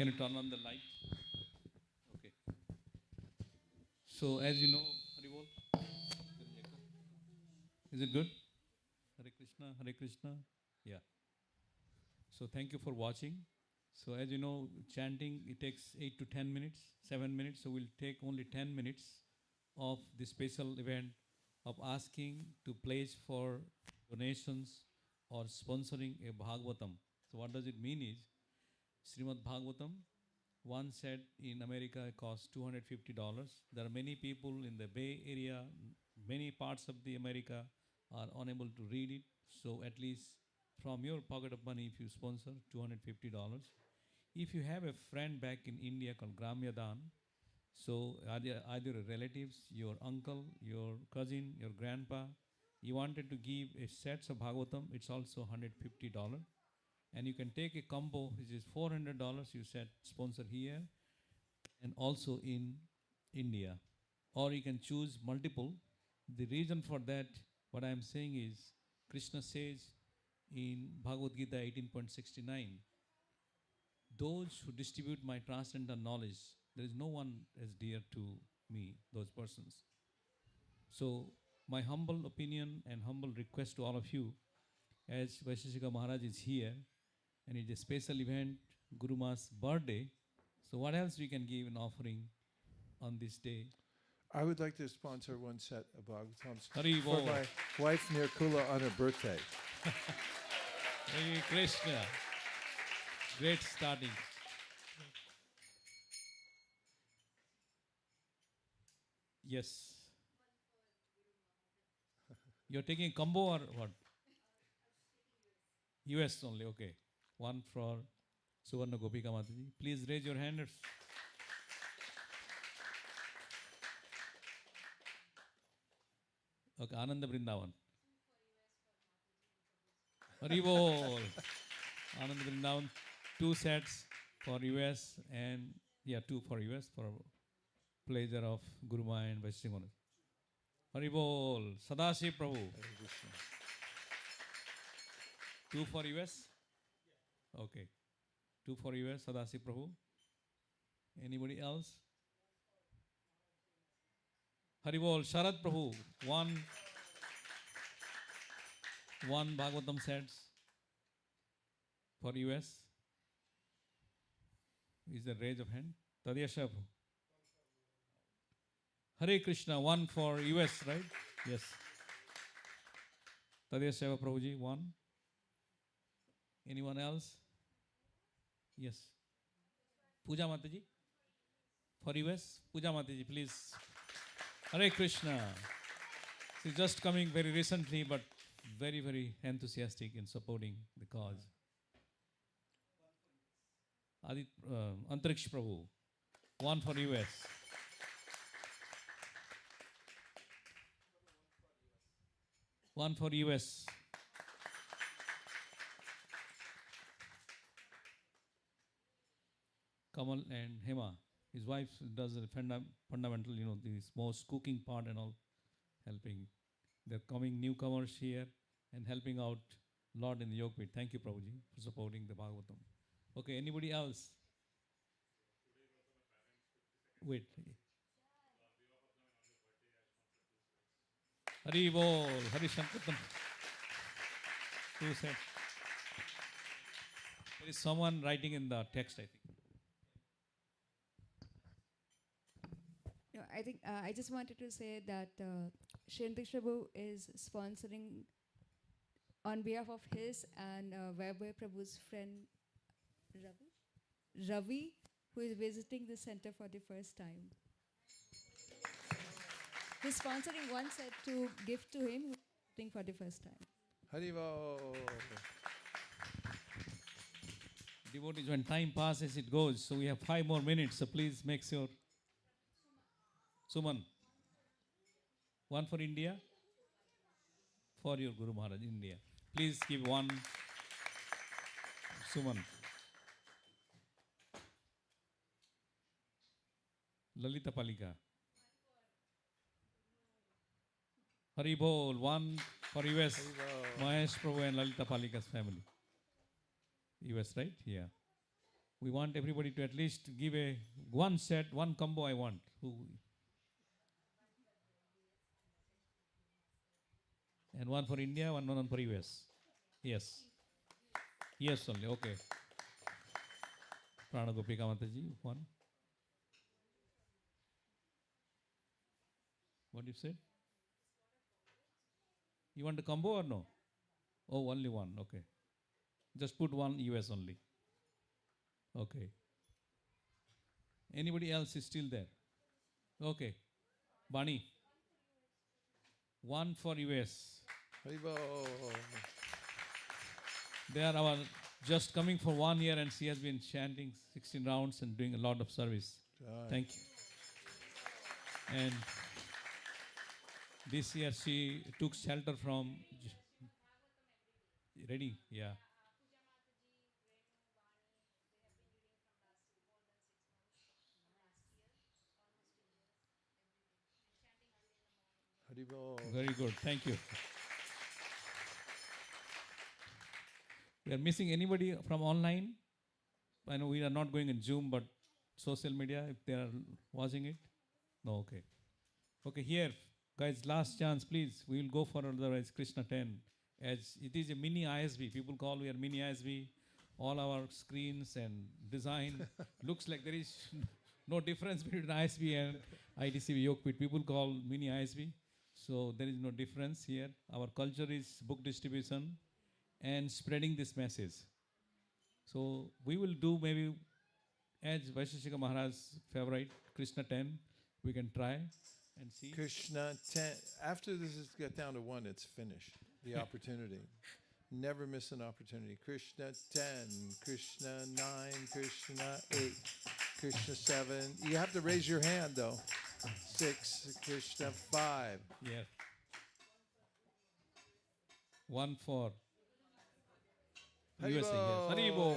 Can you turn on the light? Okay. So as you know, Haribol, is it good? Hare Krishna, Hare Krishna. Yeah. So thank you for watching. So as you know, chanting, it takes 8 to 10 minutes, 7 minutes. So we'll take only 10 minutes of this special event of asking to pledge for donations or sponsoring a Bhagavatam. So what does it mean is, Srimad Bhagavatam, one set in America costs $250. There are many people in the Bay Area, many parts of the America are unable to read it. So at least from your pocket of money, if you sponsor $250. If you have a friend back in India called Gramya Dan, so either relatives, your uncle, your cousin, your grandpa, you wanted to give a set of Bhagavatam, it's also $150. And you can take a combo which is $400, you said sponsor here and also in India. Or you can choose multiple. The reason for that, what I am saying is, Krishna says in Bhagavad Gita 18.69, those who distribute my transcendental knowledge, there is no one as dear to me, those persons. So my humble opinion and humble request to all of you, as Vaisesika Maharaj is here, and it's a special event, Guru Ma's birthday, so what else we can give an offering on this day? I would like to sponsor one set of Bhagavatams Hari for Bol. my wife Nirkula on her birthday. Hare Krishna. Great starting. Yes. You're taking combo or what? US only, okay. One for Suvarna Gopika Mataji. Please raise your hands. Okay, Ananda Brindavan. Hari Bol. Ananda Brindavan, 2 sets for US and, yeah, 2 for US for pleasure of Guru Ma and Vaisesika Maharaj. Hari Bol. Sadashiv Prabhu. 2 for US? Okay. 2 for US, Sadashiv Prabhu. Anybody else? Hari Bol. Sharad Prabhu. One Bhagavatam sets for US. Is the raise of hand? Tadyasha Prabhu. Hare Krishna, 1 for US, right? Yes. Tadyasha Prabhuji, 1. Anyone else? Yes. Puja Mataji for US. Puja Mataji, please. Hare Krishna. She's just coming very recently, but very, very enthusiastic in supporting the cause. Antariksh Prabhu, 1 for US. One for US. Kamal and Hema. His wife does the fundamental, the most cooking part and all, helping. They're coming newcomers here and helping out a lot in the Yogapeeth. Thank you, Prabhuji, for supporting the Bhagavatam. Okay, anybody else? Wait. Hari Bol, Hari Shankartam. 2 sets. There is someone writing in the text, I think. No, I think I just wanted to say that Shrindrik Prabhu is sponsoring on behalf of his and Vaibhav Prabhu's friend Ravi, who is visiting the center for the first time. He's sponsoring one set to give to him, who's visiting for the first time. Haribo. Devotees, when time passes, it goes. So we have 5 more minutes. So please make sure. Suman. 1 for India. For your Guru Maharaj, India. Please give 1. Suman. Lalita Palika. Hari Bol. 1 for US. Mahesh Prabhu and Lalita Palika's family. US, right? Yeah. We want everybody to at least give a 1 set, 1 combo I want. And 1 for India, 1 for US. Yes. Yes only, okay. Prana Gopika Mataji, 1. What you said? You want a combo or no? Oh, only one. Okay. Just put one US only. Okay. Anybody else is still there? Okay. Bani. One for US. Haribo. They are our just coming for 1 year and she has been chanting 16 rounds and doing a lot of service. Thank you. And this year she took shelter from ready, yeah. Haribo. Very good. Thank you. We are missing anybody from online? I know we are not going in Zoom, but social media, if they are watching it? No, okay. Okay, here, guys, last chance, please. We will go for otherwise Krishna 10. As it is a mini ISB. People call we are mini ISB. All our screens and design looks like there is no difference between ISB and ITCB Yogapeeth. People call mini ISB. So there is no difference here. Our culture is book distribution and spreading this message. So we will do maybe as Vaisesika Maharaj's favorite, Krishna 10. We can try and see. Krishna 10. After this is get down to 1, it's finished. The opportunity. Never miss an opportunity. Krishna 10, Krishna 9, Krishna 8, Krishna 7. You have to raise your hand though. 6, Krishna 5. Yeah. 1 for USA. Yes. Haribo.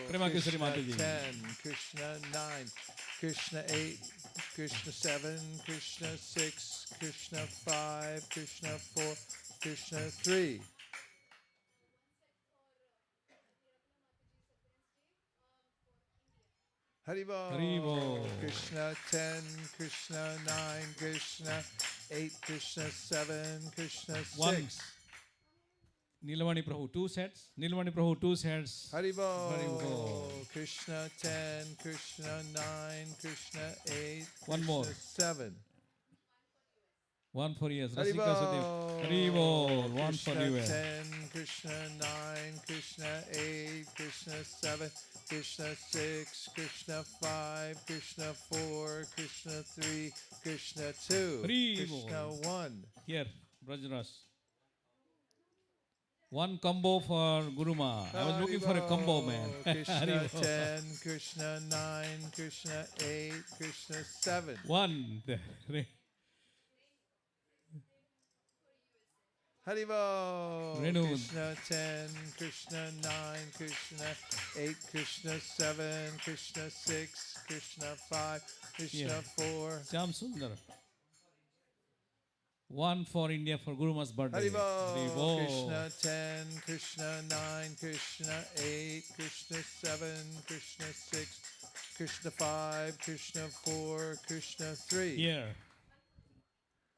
Prema Kesari Krishna Mataji. 10, Krishna 9, Krishna 8, Krishna 7, Krishna 6, Krishna 5, Krishna 4, Krishna 3. Haribo. Haribo. Krishna 10, Krishna 9, Krishna 8, Krishna 7, Krishna 6. 1. Nilamani Prabhu, 2 sets. Nilamani Prabhu, 2 sets. Haribo. Haribo. Krishna 10, Krishna 9, Krishna 8, One more. Krishna 7. 1 for US. Haribo. Rasika Sudev. Haribo. 1 for Krishna US. 10, Krishna 9, Krishna 8, Krishna 7, Krishna 6, Krishna 5, Krishna 4, Krishna 3, Krishna 2, Haribo. Krishna 1. Here, Brajras. 1 combo for Guruma. I was looking for a combo, man. Krishna Haribo. 10, Krishna 9, Krishna 8, Krishna 7. 1. Haribo. Renu. Krishna 10, Krishna 9, Krishna 8, Krishna 7, Krishna 6, Krishna 5, Krishna Yeah. 4. Syam Sundar. 1 for India for Guruma's birthday. Haribo. Krishna 10, Krishna 9, Krishna 8, Krishna 7, Krishna 6, Krishna 5, Krishna 4, Krishna 3. Here.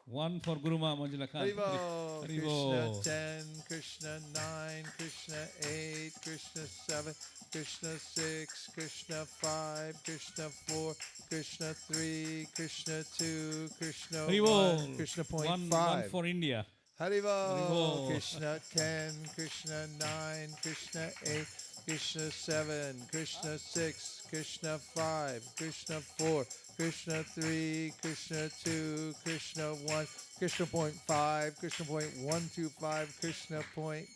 1 for Guruma Manjula Khan. Haribo. Haribo. Krishna 10, Krishna 9, Krishna 8, Krishna 7, Krishna 6, Krishna 5, Krishna 4, Krishna 3, Krishna 2, Krishna Haribo. 1, Krishna point 1 5. for India. Haribo. Haribo. Krishna 10, Krishna 9, Krishna 8, Krishna 7, Krishna 6, Krishna 5, Krishna 4, Krishna 3, Krishna 2, Krishna 1, Krishna point 5, Krishna point 125, Krishna point.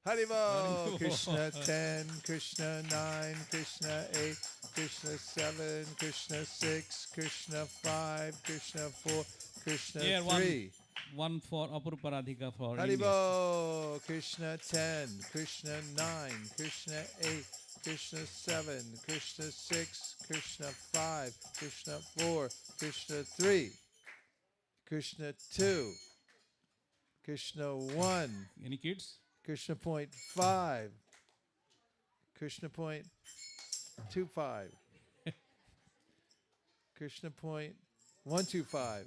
Haribo. Haribo. Krishna 10, Krishna 9, Krishna 8, Krishna 7, Krishna 6, Krishna 5, Krishna 4, Krishna Here, 3. 1 for Apurva Radhika for India. Haribo. Krishna 10, Krishna 9, Krishna 8, Krishna 7, Krishna 6, Krishna 5, Krishna 4, Krishna 3, Krishna 2, Krishna 1, Any kids? Krishna point 5, Krishna point 25, Krishna point 125,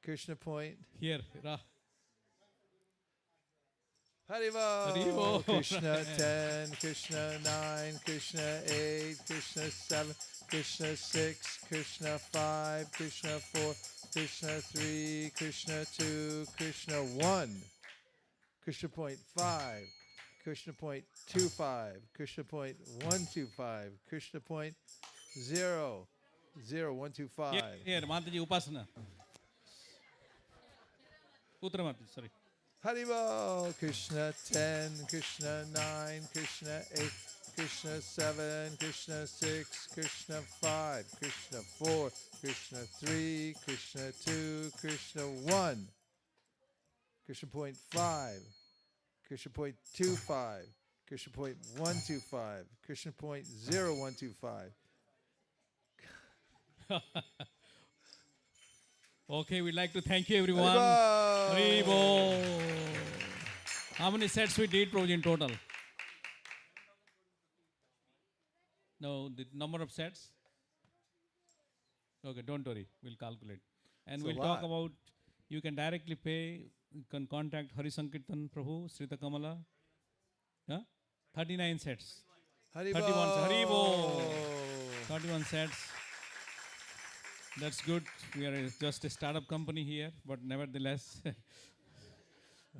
Krishna point. Here. Haribo. Haribo. Krishna 10, Krishna 9, Krishna 8, Krishna 7, Krishna 6, Krishna 5, Krishna 4, Krishna 3, Krishna 2, Krishna 1, Krishna point 5, Krishna point 25, Krishna point 125, Krishna point 0, 0, 125. Here, Mataji Upasana. Putra Mataji, sorry. Haribo, Krishna 10, Krishna 9, Krishna 8, Krishna 7, Krishna 6, Krishna 5, Krishna 4, Krishna 3, Krishna 2, Krishna 1, Krishna point 5, Krishna point 25, Krishna point 125, Krishna point 0125. Okay, we'd like to thank you everyone. Haribo! Haribo. How many sets we did, Prabhuji, in total? No, the number of sets? Okay, don't worry, we'll calculate. And It's a we'll talk lot. about, you can directly pay, you can contact Hari Sankirtan Prabhu, Srita Kamala. Huh? 39 sets. Haribo! 31 Haribo! 31 sets. That's good. We are just a startup company here, but nevertheless,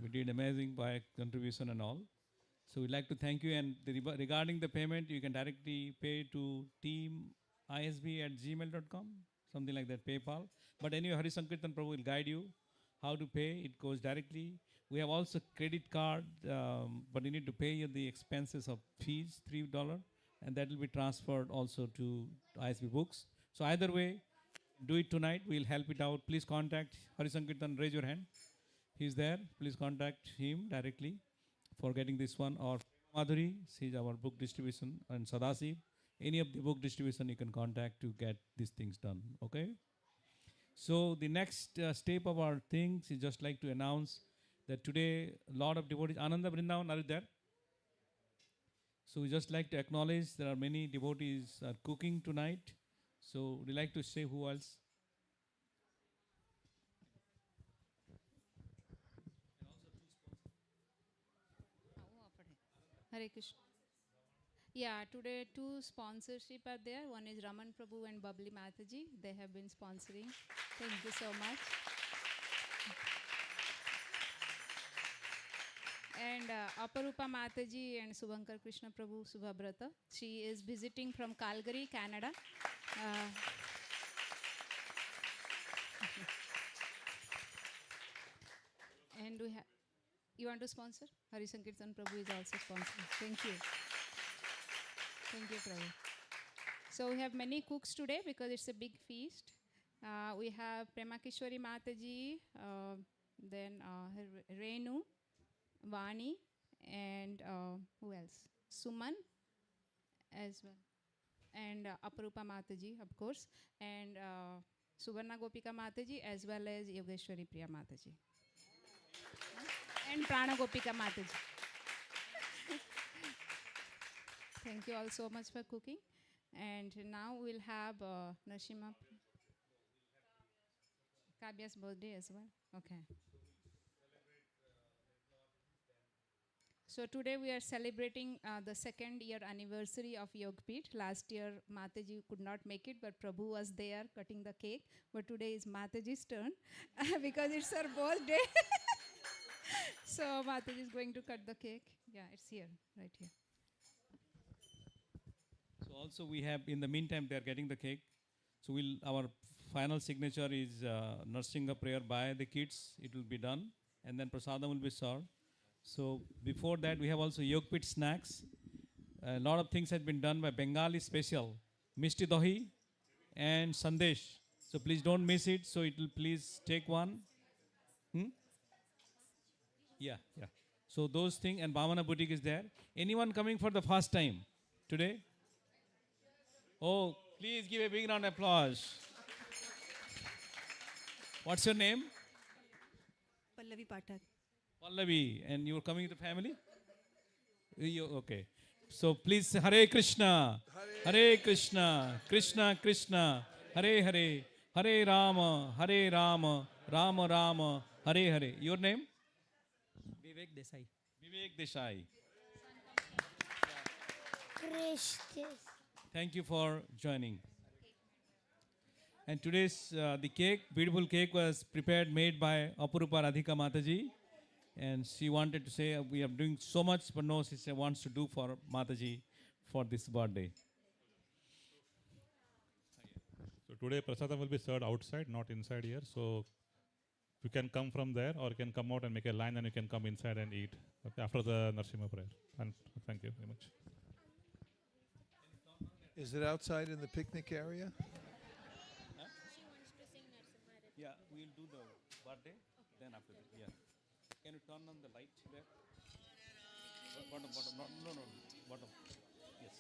we did amazing by contribution and all. So we'd like to thank you. And regarding the payment, you can directly pay to teamisb@gmail.com, something like that, PayPal. But anyway, Hari Sankirtan Prabhu will guide you how to pay. It goes directly. We have also credit card, but you need to pay the expenses of fees, $3, and that will be transferred also to ISB Books. So either way, do it tonight. We'll help it out. Please contact Hari Sankirtan. Raise your hand. He's there. Please contact him directly for getting this one. Or Madhuri, she's our book distribution, and Sadasiv. Any of the book distribution you can contact to get these things done. Okay. So the next step of our things is just like to announce that today a lot of devotees. Ananda Vrindavan, are you there? So we just like to acknowledge there are many devotees are cooking tonight. So would you like to say who else? Hare Krishna. Yeah, today two sponsorship are there. One is Raman Prabhu and Babli Mataji. They have been sponsoring. Thank you so much. And Aparupa Mataji and Subhankar Krishna Prabhu Subhabrata. She is visiting from Calgary, Canada. And we have, you want to sponsor? Hari Sankirtan Prabhu is also sponsoring. Thank you. Thank you, Prabhu. So we have many cooks today because it's a big feast. We have Prema Kishwari Mataji, then Renu, Vani, and who else? Suman as well. And Aparupa Mataji, of course. And Suvarna Gopika Mataji as well as Yogeshwari Priya Mataji. And Prana Gopika Mataji. Thank you all so much for cooking. And now we'll have Nashima Kabya's birthday as well. Okay. So today we are celebrating the second year anniversary of Yogapeeth. Last year Mataji could not make it, but Prabhu was there cutting the cake. But today is Mataji's turn because it's her birthday. So Mataji is going to cut the cake. Yeah, it's here, right here. So also we have, in the meantime, they are getting the cake. So our final signature is nursing a prayer by the kids. It will be done. And then prasadam will be served. So before that, we have also Yogapeeth snacks. A lot of things have been done by Bengali special. Mishti Dahi and Sandesh. So please don't miss it. So it will please take one. Yeah. So those things, and Bhavana Boutique is there. Anyone coming for the first time today? Oh, please give a big round of applause. What's your name? Pallavi Pathak. Pallavi. And you're coming with the family? Okay. So please say Hare Krishna. Hare Krishna. Krishna Krishna. Hare Hare. Hare Rama. Hare Rama. Rama Rama. Hare Hare. Your name? Vivek Desai. Vivek Desai. Krishna. Thank you for joining. And today's the cake, beautiful cake, was prepared, made by Apurupa Radhika Mataji. And she wanted to say, we are doing so much, but no, she wants to do for Mataji for this birthday. So today prasadam will be served outside, not inside here. So you can come from there, or you can come out and make a line, and you can come inside and eat after the Narsimha prayer. And thank you very much. Is it outside in the picnic area? Yeah, we'll do the birthday, then after that. Yeah. Can you turn on the light there? Bottom, no, bottom. Yes.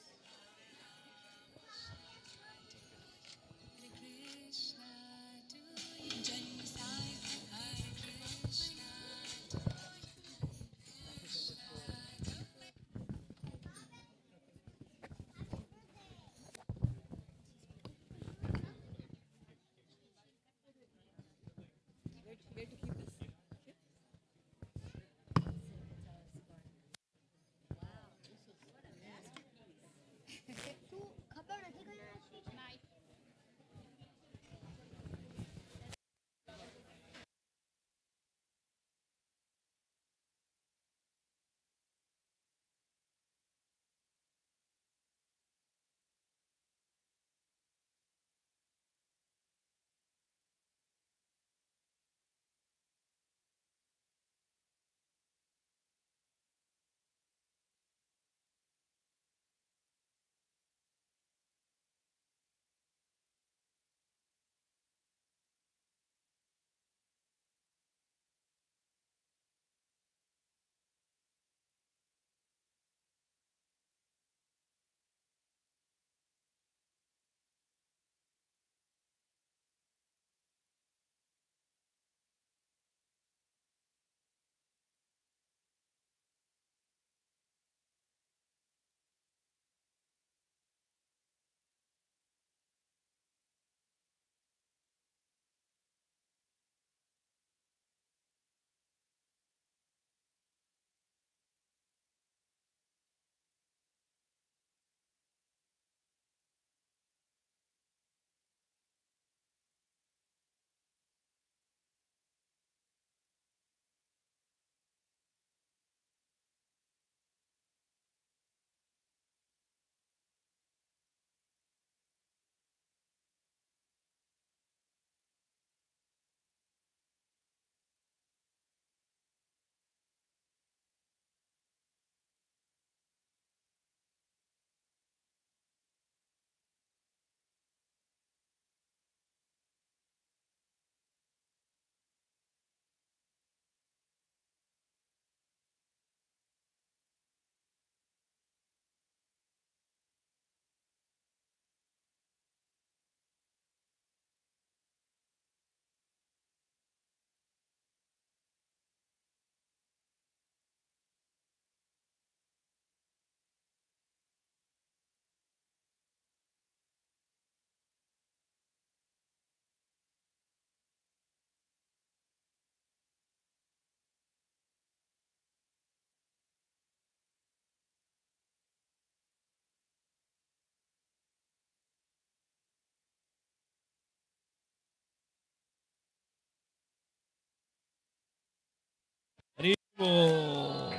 Haribol.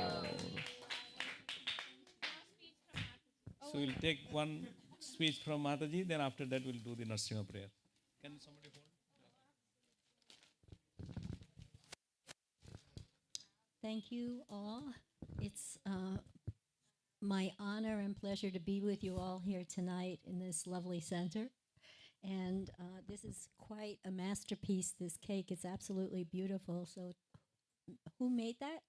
So we'll take one speech from Mataji, then after that we'll do the Narsimha prayer. Can somebody hold? Thank you all. It's my honor and pleasure to be with you all here tonight in this lovely center. And this is quite a masterpiece, this cake. It's absolutely beautiful. So who made that?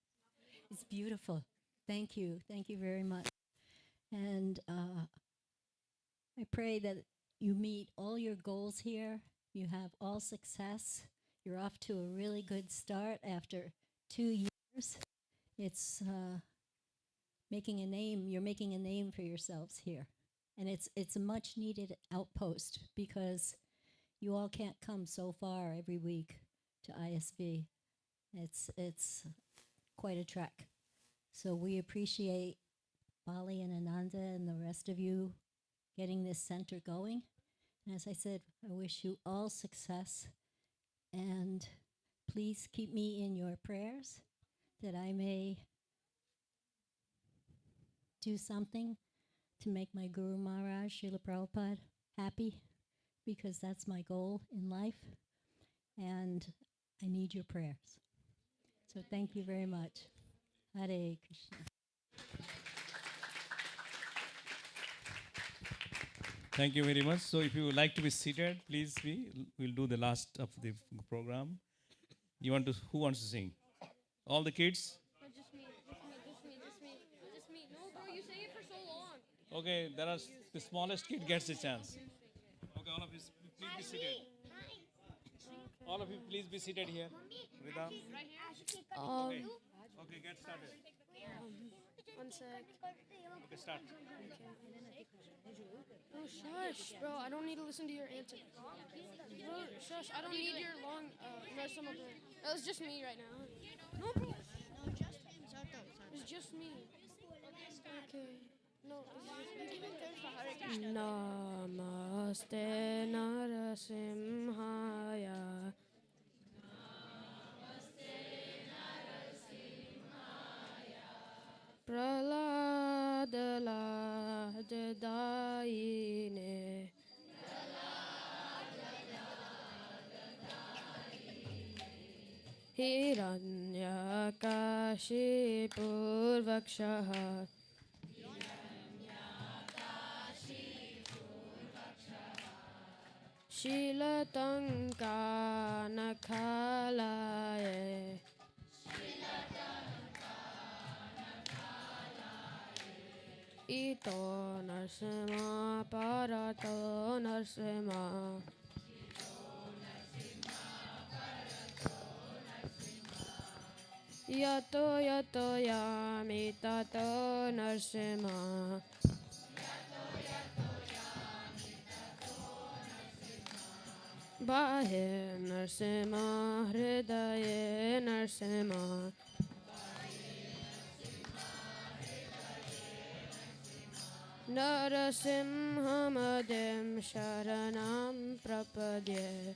It's beautiful. Thank you. Thank you very much. And I pray that you meet all your goals here. You have all success. You're off to a really good start after 2 years. It's making a name. You're making a name for yourselves here. And it's a much needed outpost because you all can't come so far every week to ISV. It's quite a trek. So we appreciate Bali and Ananda and the rest of you getting this center going. As I said, I wish you all success, and please keep me in your prayers that I may do something to make my Guru Maharaj, Srila Prabhupada, happy, because that's my goal in life, and I need your prayers. So thank you very much. Hare Krishna. Thank you very much. So if you would like to be seated, please be. We'll do the last of the program. Who wants to sing? All the kids? Just me. No, bro, you say it for so long. Okay, the smallest kid gets a chance. Okay, all of you, please be seated. All of you, please be seated here. Rita. Okay, get started. One sec. Okay, start. Bro, shush, bro. I don't need to listen to your antics. Bro, shush. I don't need your long some of the. That was just me right now. No, bro. It's just me. Okay. No. Namaste Narasimhaya. Praladaladaine. Hiranyakashipurvakshaha. Shilatankanakalaye. Ito narsima parato narsima. Yato yami tato narsima. Bahe narsima hridaye narsima. Narasimhamadem sharanam prapadye.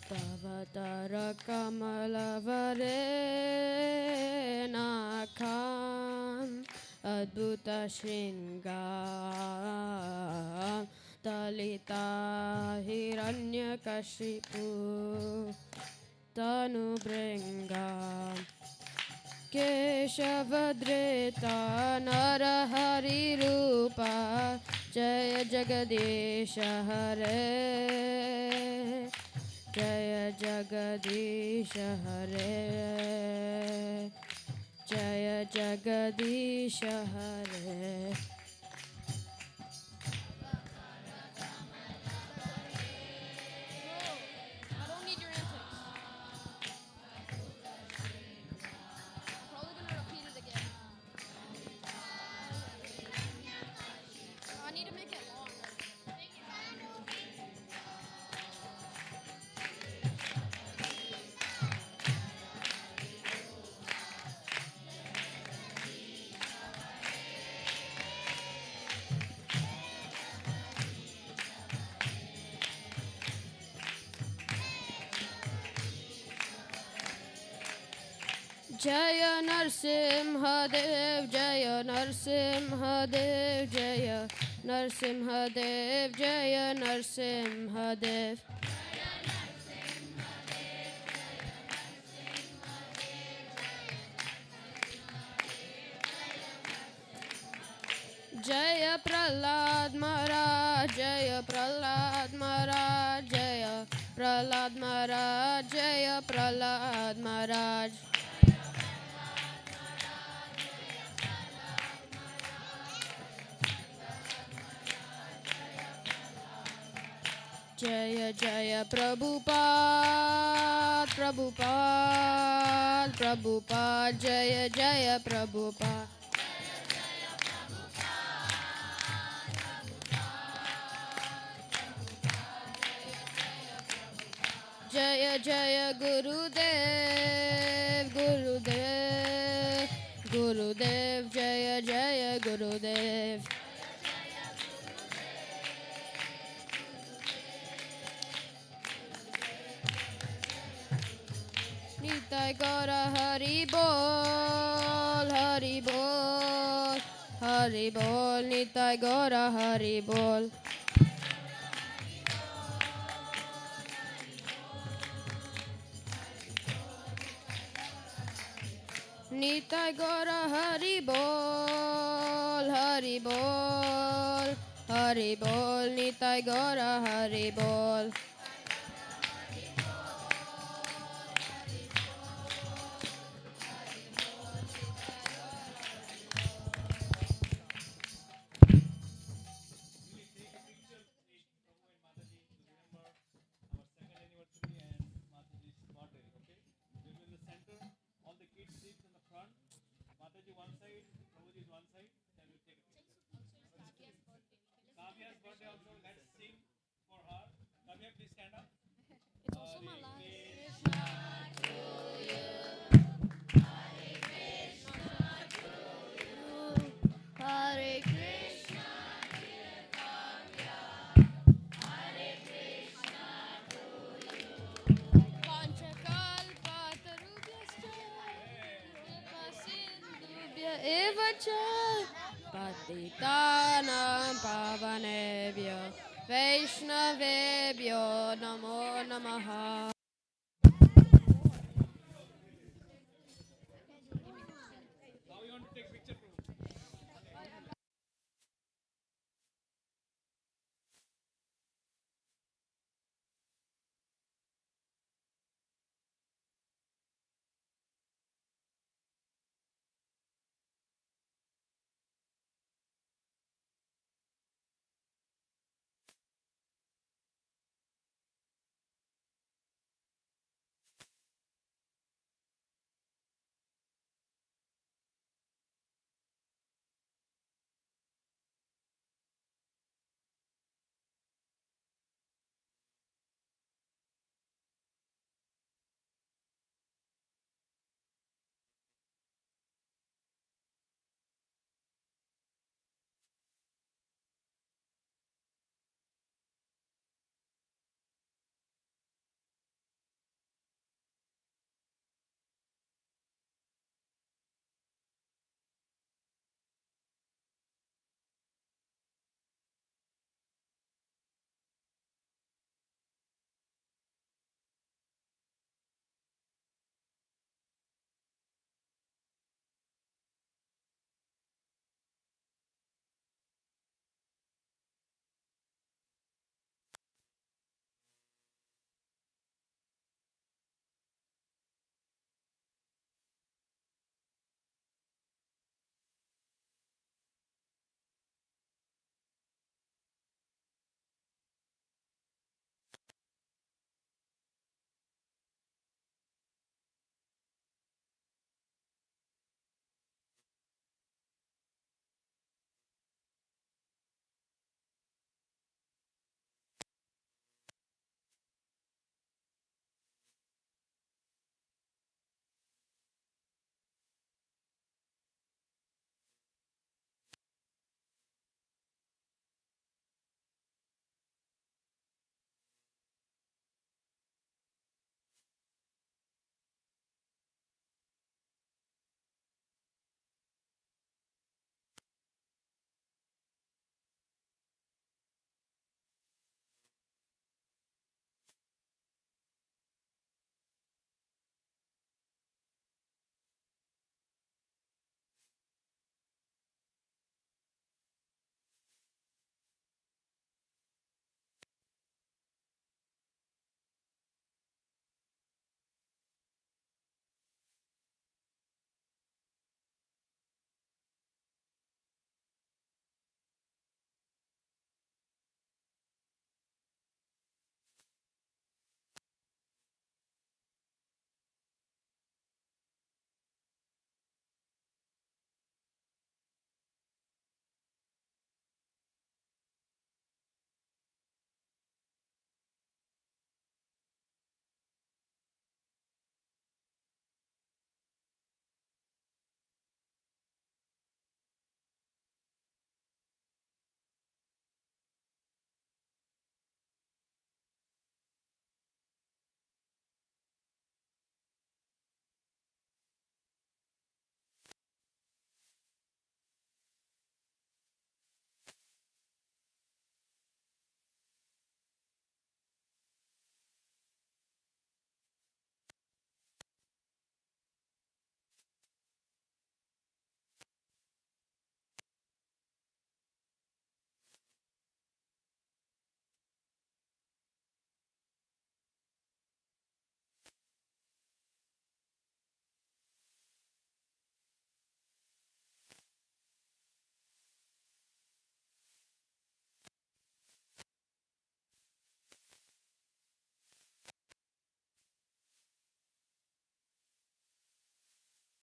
Tavatara kamalavare nakham adbhuta shringam talita hiranyakashipu tanubringam Keshavadrita Narahari Rupa Jaya Jagadisha Hare Jaya Jagadisha Hare Jaya Jagadisha Hare. Jaya Narsimha Dev, Jaya Narsimha Dev, Jaya Narsimha Dev, Jaya Narsimha Dev. Jaya Prahlad Maharaj, Jaya Prahlad Maharaj, Jaya Prahlad Maharaj, Jaya Prahlad Maharaj. Jaya Jaya Prabhupada, Prabhupada, Prabhupada, Jaya Jaya Prabhupada. Jaya Jaya Gurudev, Gurudev, Gurudev, Jaya Jaya Gurudev. Nitai Gaura Hari Bol, Hari Bol, Hari Bol, Nitai Gaura Hari Bol. Nitai Gaura Hari Bol, Hari Bol, Hari Bol, Nitai Gaura Hari Bol. It's also my Hare Krishna, Panchakalpatarubhyascha, Sindhubhya eva cha, Patitanam pavanebhyo, Vaishnavebhyo namo namaha.